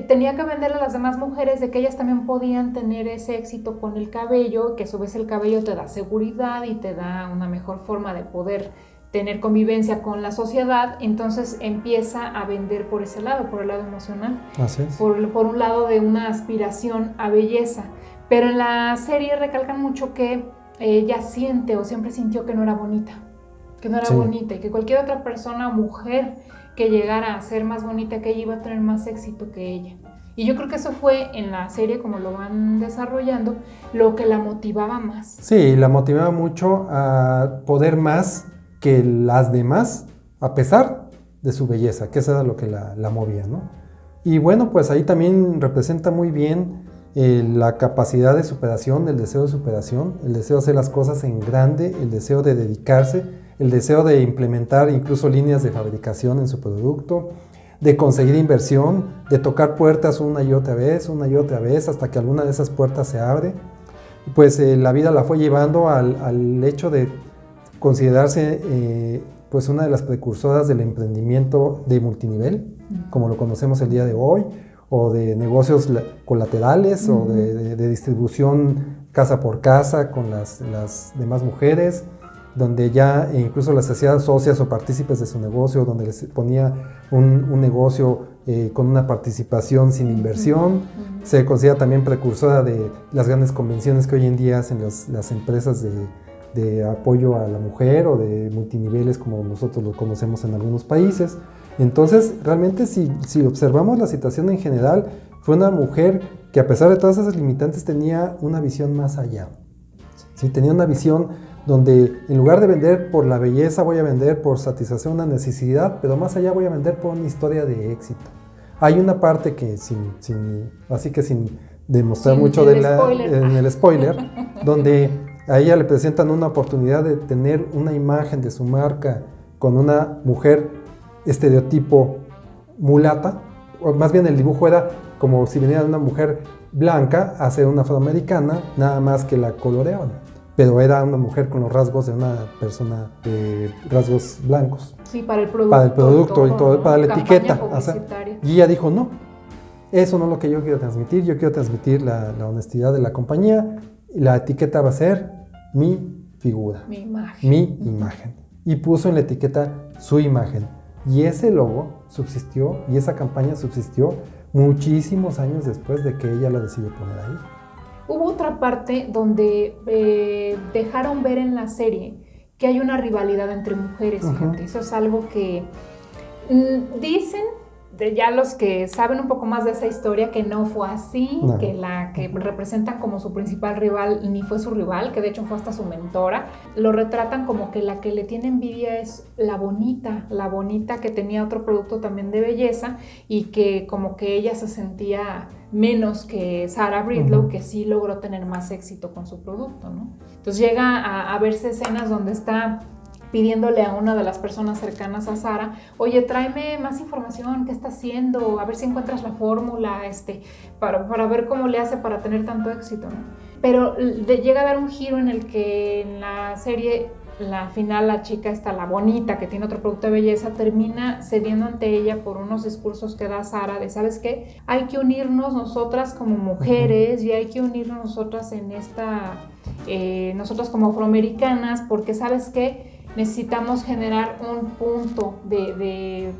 tenía que venderle a las demás mujeres de que ellas también podían tener ese éxito con el cabello, que a su vez el cabello te da seguridad y te da una mejor forma de poder tener convivencia con la sociedad. Entonces empieza a vender por ese lado, por el lado emocional. Así es. Por un lado de una aspiración a belleza. Pero en la serie recalcan mucho que ella siente o siempre sintió que no era bonita, bonita, y que cualquier otra persona, mujer, que llegara a ser más bonita que ella iba a tener más éxito que ella. Y yo creo que eso fue en la serie, como lo van desarrollando, lo que la motivaba más. Sí, la motivaba mucho a poder más que las demás, a pesar de su belleza, que eso era lo que la movía, ¿no? Y bueno, pues ahí también representa muy bien la capacidad de superación, el deseo de superación, el deseo de hacer las cosas en grande, el deseo de dedicarse, el deseo de implementar incluso líneas de fabricación en su producto, de conseguir inversión, de tocar puertas una y otra vez, hasta que alguna de esas puertas se abre. Pues la vida la fue llevando al hecho de considerarse pues una de las precursoras del emprendimiento de multinivel, como lo conocemos el día de hoy, o de negocios colaterales, o de distribución casa por casa con las demás mujeres, donde ya incluso las hacía socias o partícipes de su negocio, donde les ponía un negocio con una participación sin inversión. Se considera también precursora de las grandes convenciones que hoy en día hacen las empresas de apoyo a la mujer o de multiniveles, como nosotros lo conocemos en algunos países. Entonces, realmente si observamos la situación en general, fue una mujer que, a pesar de todas esas limitantes, tenía una visión más allá. Sí, tenía una visión donde en lugar de vender por la belleza, voy a vender por satisfacer una necesidad, pero más allá voy a vender por una historia de éxito. Hay una parte que sin de mostrar Sí, mucho en el spoiler. en el spoiler, donde a ella le presentan una oportunidad de tener una imagen de su marca con una mujer estereotipo mulata, o más bien el dibujo era como si viniera de una mujer blanca a ser una afroamericana, nada más que la coloreaban, pero era una mujer con los rasgos de una persona de rasgos blancos. Sí, para el producto. Para el producto y todo, ¿no? para la Campaña etiqueta. O sea, publicitaria. y ella dijo, no, eso no es lo que yo quiero transmitir, yo quiero transmitir la honestidad de la compañía, y la etiqueta va a ser mi figura, Mi imagen. mi imagen. Y puso en la etiqueta su imagen. Y ese logo subsistió y esa campaña subsistió muchísimos años después de que ella lo decidió poner ahí. Hubo otra parte donde dejaron ver en la serie que hay una rivalidad entre mujeres, fíjate. Eso es algo que dicen de ya los que saben un poco más de esa historia que no fue así, No. que la que representan como su principal rival ni fue su rival, que de hecho fue hasta su mentora. Lo retratan como que la que le tiene envidia es la bonita que tenía otro producto también de belleza y que como que ella se sentía menos que Sarah Bridlow, que sí logró tener más éxito con su producto, ¿no? Entonces llega a verse escenas donde está pidiéndole a una de las personas cercanas a Sarah, oye, tráeme más información, ¿qué está haciendo? A ver si encuentras la fórmula, para ver cómo le hace para tener tanto éxito, ¿no? Pero llega a dar un giro en el que en la serie, la final, la chica esta, la bonita, que tiene otro producto de belleza, termina cediendo ante ella por unos discursos que da Sarah de, ¿sabes qué? Hay que unirnos nosotras como mujeres y hay que unirnos nosotras en nosotras como afroamericanas, porque ¿sabes qué? Necesitamos generar un punto de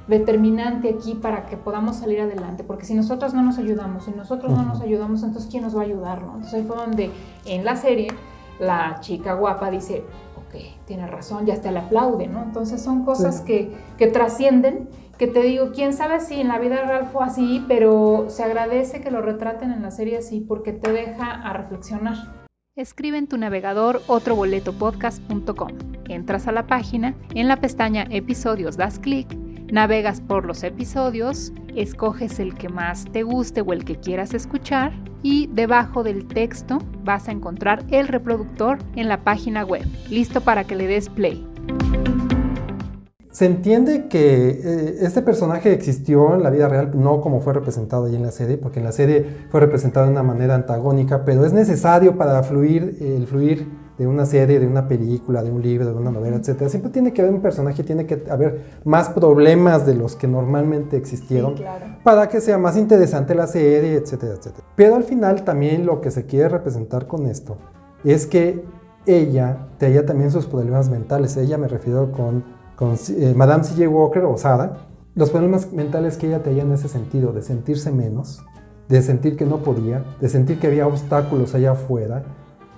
determinante aquí para que podamos salir adelante, porque si nosotros no nos ayudamos, entonces ¿quién nos va a ayudar, no? Entonces ahí fue donde en la serie la chica guapa dice, ok, tiene razón, ya hasta le aplaude, ¿no? Entonces son cosas que trascienden, que te digo, quién sabe si en la vida real fue así, pero se agradece que lo retraten en la serie así, porque te deja a reflexionar. Escribe en tu navegador otroboletopodcast.com. Entras a la página, en la pestaña Episodios das clic, navegas por los episodios, escoges el que más te guste o el que quieras escuchar y debajo del texto vas a encontrar el reproductor en la página web, listo para que le des play. Se entiende que este personaje existió en la vida real, no como fue representado ahí en la serie, porque en la serie fue representado de una manera antagónica, pero es necesario para el fluir de una serie, de una película, de un libro, de una novela, etc. Siempre tiene que haber un personaje, tiene que haber más problemas de los que normalmente existieron, Sí, claro. para que sea más interesante la serie, etcétera, etcétera. Pero al final también lo que se quiere representar con esto es que ella tenía también sus problemas mentales. Ella, me refiero con Madame C.J. Walker o Sarah, los problemas mentales que ella tenía en ese sentido, de sentirse menos, de sentir que no podía, de sentir que había obstáculos allá afuera,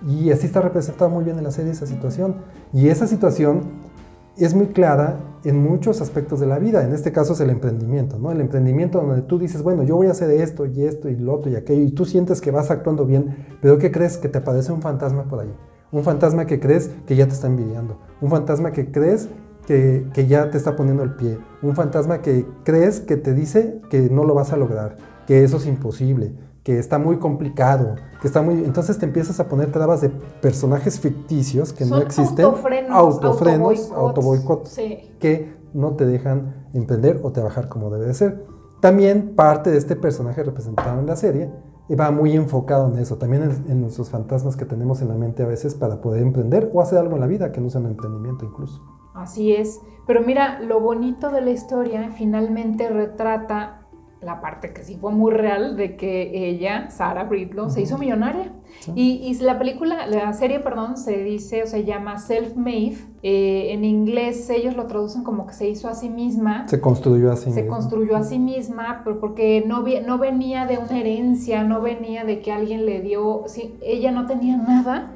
y así está representada muy bien en la serie esa situación. Y esa situación es muy clara en muchos aspectos de la vida. En este caso es el emprendimiento, ¿no? El emprendimiento donde tú dices, bueno, yo voy a hacer esto y esto y lo otro y aquello, y tú sientes que vas actuando bien, pero ¿qué crees? Que te aparece un fantasma por ahí. Un fantasma que crees que ya te está envidiando. Un fantasma que crees que ya te está poniendo el pie. Un fantasma que crees que te dice que no lo vas a lograr, que eso es imposible, que está muy complicado, que está muy... Entonces te empiezas a poner trabas de personajes ficticios que no existen. Autofrenos, autoboicots, sí, que no te dejan emprender o trabajar como debe de ser. También parte de este personaje representado en la serie va muy enfocado en eso, también en nuestros fantasmas que tenemos en la mente a veces para poder emprender o hacer algo en la vida que no sea un emprendimiento incluso. Así es, pero mira, lo bonito de la historia finalmente retrata la parte que sí fue muy real de que ella, Sarah Bridlow, se hizo millonaria. Sí. Y la serie, se dice o se llama Self-Made. En inglés ellos lo traducen como que se hizo a sí misma. Se construyó a sí misma. Se construyó a sí misma, pero porque no venía de una herencia, no venía de que alguien le dio, sí, ella no tenía nada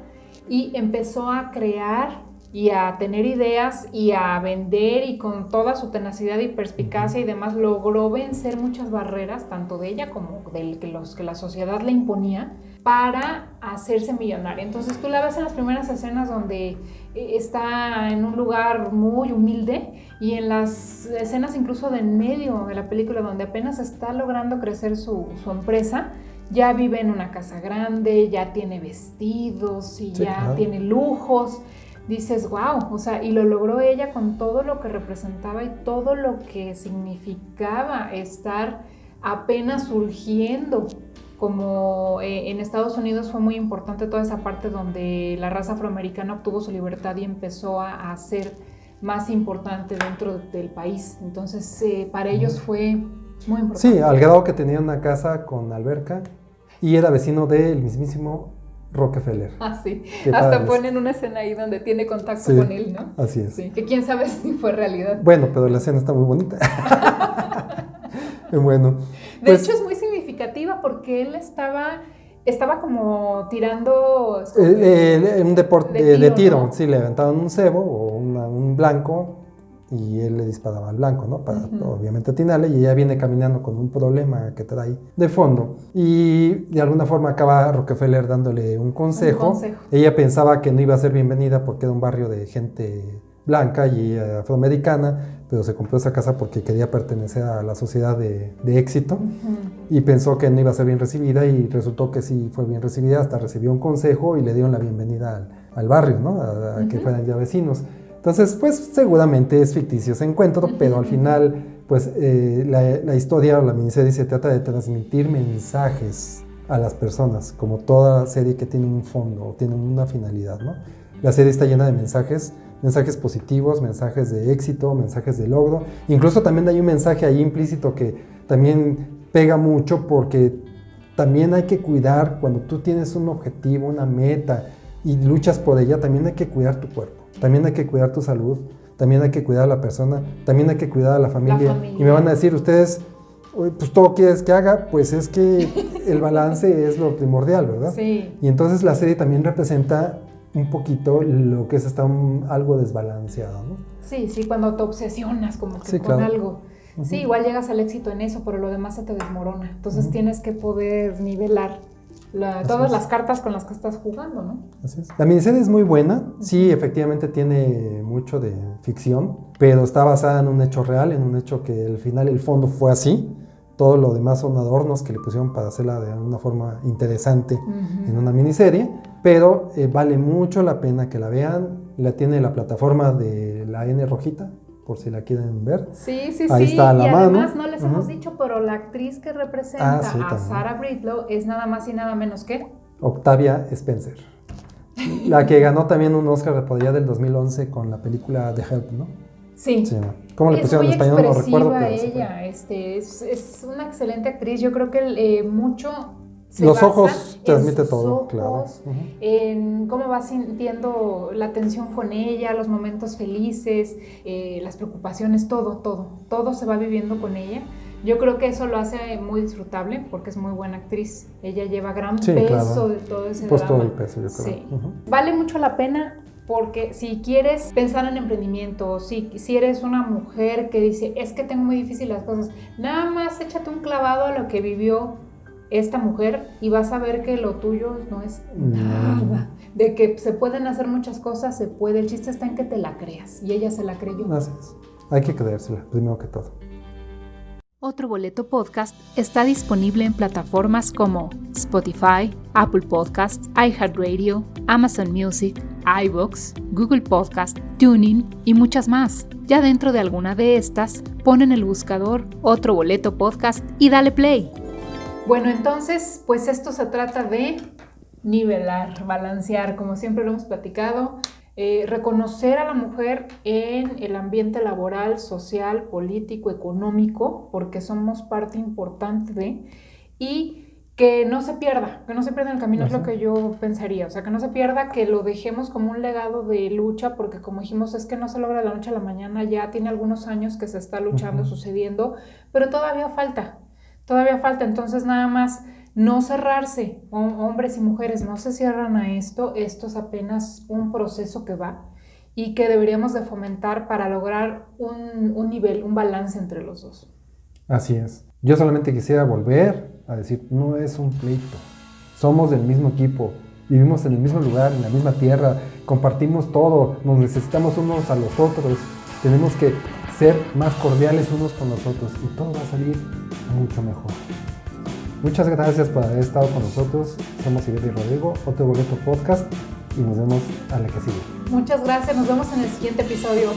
y empezó a crear y a tener ideas y a vender, y con toda su tenacidad y perspicacia y demás logró vencer muchas barreras, tanto de ella como de los que la sociedad le imponía, para hacerse millonaria. Entonces tú la ves en las primeras escenas donde está en un lugar muy humilde, y en las escenas incluso de en medio de la película donde apenas está logrando crecer su empresa, ya vive en una casa grande, ya tiene vestidos y Sí, ya claro. tiene lujos. Dices, wow, o sea, y lo logró ella con todo lo que representaba y todo lo que significaba estar apenas surgiendo. Como en Estados Unidos fue muy importante toda esa parte donde la raza afroamericana obtuvo su libertad y empezó a ser más importante dentro del país. Entonces, para ellos fue muy importante. Sí, al grado que tenía una casa con alberca y era vecino del mismísimo Rockefeller. Ah, sí. Qué Hasta padre. ponen una escena ahí donde tiene contacto Sí, con él, ¿no? así es. Sí, que quién sabe si fue realidad. Bueno, pero la escena está muy bonita. Bueno, De pues, hecho, es muy significativa porque él estaba como tirando un deporte de de tiro, tiro, ¿no? sí, le aventaban un cebo o un blanco y él le disparaba al blanco, ¿no? Para obviamente atinarle, y ella viene caminando con un problema que trae de fondo y de alguna forma acaba Rockefeller dándole un consejo. Un consejo. Ella pensaba que no iba a ser bienvenida porque era un barrio de gente blanca y afroamericana, pero se compró esa casa porque quería pertenecer a la sociedad de éxito. Y pensó que no iba a ser bien recibida y resultó que sí fue bien recibida, hasta recibió un consejo y le dieron la bienvenida al barrio, ¿no? A que fueran ya vecinos. Entonces, pues seguramente es ficticio ese encuentro, pero al final, pues la historia o la miniserie se trata de transmitir mensajes a las personas, como toda serie que tiene un fondo o tiene una finalidad, ¿no? La serie está llena de mensajes positivos, mensajes de éxito, mensajes de logro. Incluso también hay un mensaje ahí implícito que también pega mucho, porque también hay que cuidar cuando tú tienes un objetivo, una meta y luchas por ella, también hay que cuidar tu cuerpo, también hay que cuidar tu salud, también hay que cuidar a la persona, también hay que cuidar a la familia. Y me van a decir ustedes, pues todo quieres que haga, pues es que el balance es lo primordial, ¿verdad? Sí. Y entonces la serie también representa un poquito lo que es algo desbalanceado, ¿no? Sí, sí, cuando te obsesionas como que Sí, con claro. algo. Sí, igual llegas al éxito en eso, pero lo demás se te desmorona. Entonces tienes que poder nivelar todas las cartas con las que estás jugando, ¿no? Así es. La miniserie es muy buena, sí, efectivamente tiene mucho de ficción, pero está basada en un hecho real, en un hecho que al final el fondo fue así. Todo lo demás son adornos que le pusieron para hacerla de una forma interesante en una miniserie, pero vale mucho la pena que la vean. La tiene la plataforma de la N rojita, por si la quieren ver. Sí, sí, Ahí sí. está a la y mano. además no les hemos dicho, pero la actriz que representa Sí, a también. Sarah Bridlow es nada más y nada menos que... Octavia Spencer, la que ganó también un Oscar por allá del 2011 con la película The Help, ¿no? Sí. Sí, ¿no? ¿Cómo le pusieron en muy español? No recuerdo, expresiva pero sí fue. ella, es una excelente actriz. Yo creo que mucho se Los basa ojos en transmite sus todo, ojos, claro. en cómo vas sintiendo la tensión con ella, los momentos felices, las preocupaciones, todo se va viviendo con ella. Yo creo que eso lo hace muy disfrutable porque es muy buena actriz. Ella lleva gran peso claro. de todo ese Pues drama. todo el peso, yo creo. Sí. Vale mucho la pena. Porque si quieres pensar en emprendimiento, si eres una mujer que dice, es que tengo muy difícil las cosas, nada más échate un clavado a lo que vivió esta mujer y vas a ver que lo tuyo no es nada. De que se pueden hacer muchas cosas, se puede. El chiste está en que te la creas. Y ella se la creyó. Así es. Hay que creérsela, primero que todo. Otro Boleto Podcast está disponible en plataformas como Spotify, Apple Podcasts, iHeartRadio, Amazon Music, iVoox, Google Podcast, TuneIn y muchas más. Ya dentro de alguna de estas, pon en el buscador Otro Boleto Podcast y dale play. Bueno, entonces, pues esto se trata de nivelar, balancear, como siempre lo hemos platicado. Reconocer a la mujer en el ambiente laboral, social, político, económico, porque somos parte importante de, y que no se pierda en el camino. Es lo que yo pensaría, o sea, que no se pierda, que lo dejemos como un legado de lucha, porque como dijimos, es que no se logra de la noche a la mañana, ya tiene algunos años que se está luchando, sucediendo, pero todavía falta, entonces nada más no cerrarse, hombres y mujeres no se cierran a esto es apenas un proceso que va y que deberíamos de fomentar para lograr un nivel, un balance entre los dos. Así es. Yo solamente quisiera volver a decir, no es un pleito, somos del mismo equipo, vivimos en el mismo lugar, en la misma tierra, compartimos todo, nos necesitamos unos a los otros, tenemos que ser más cordiales unos con los otros y todo va a salir mucho mejor. Muchas gracias por haber estado con nosotros. Somos Ivette y Rodrigo, Otro Boleto Podcast, y nos vemos a la que sigue. Muchas gracias, nos vemos en el siguiente episodio.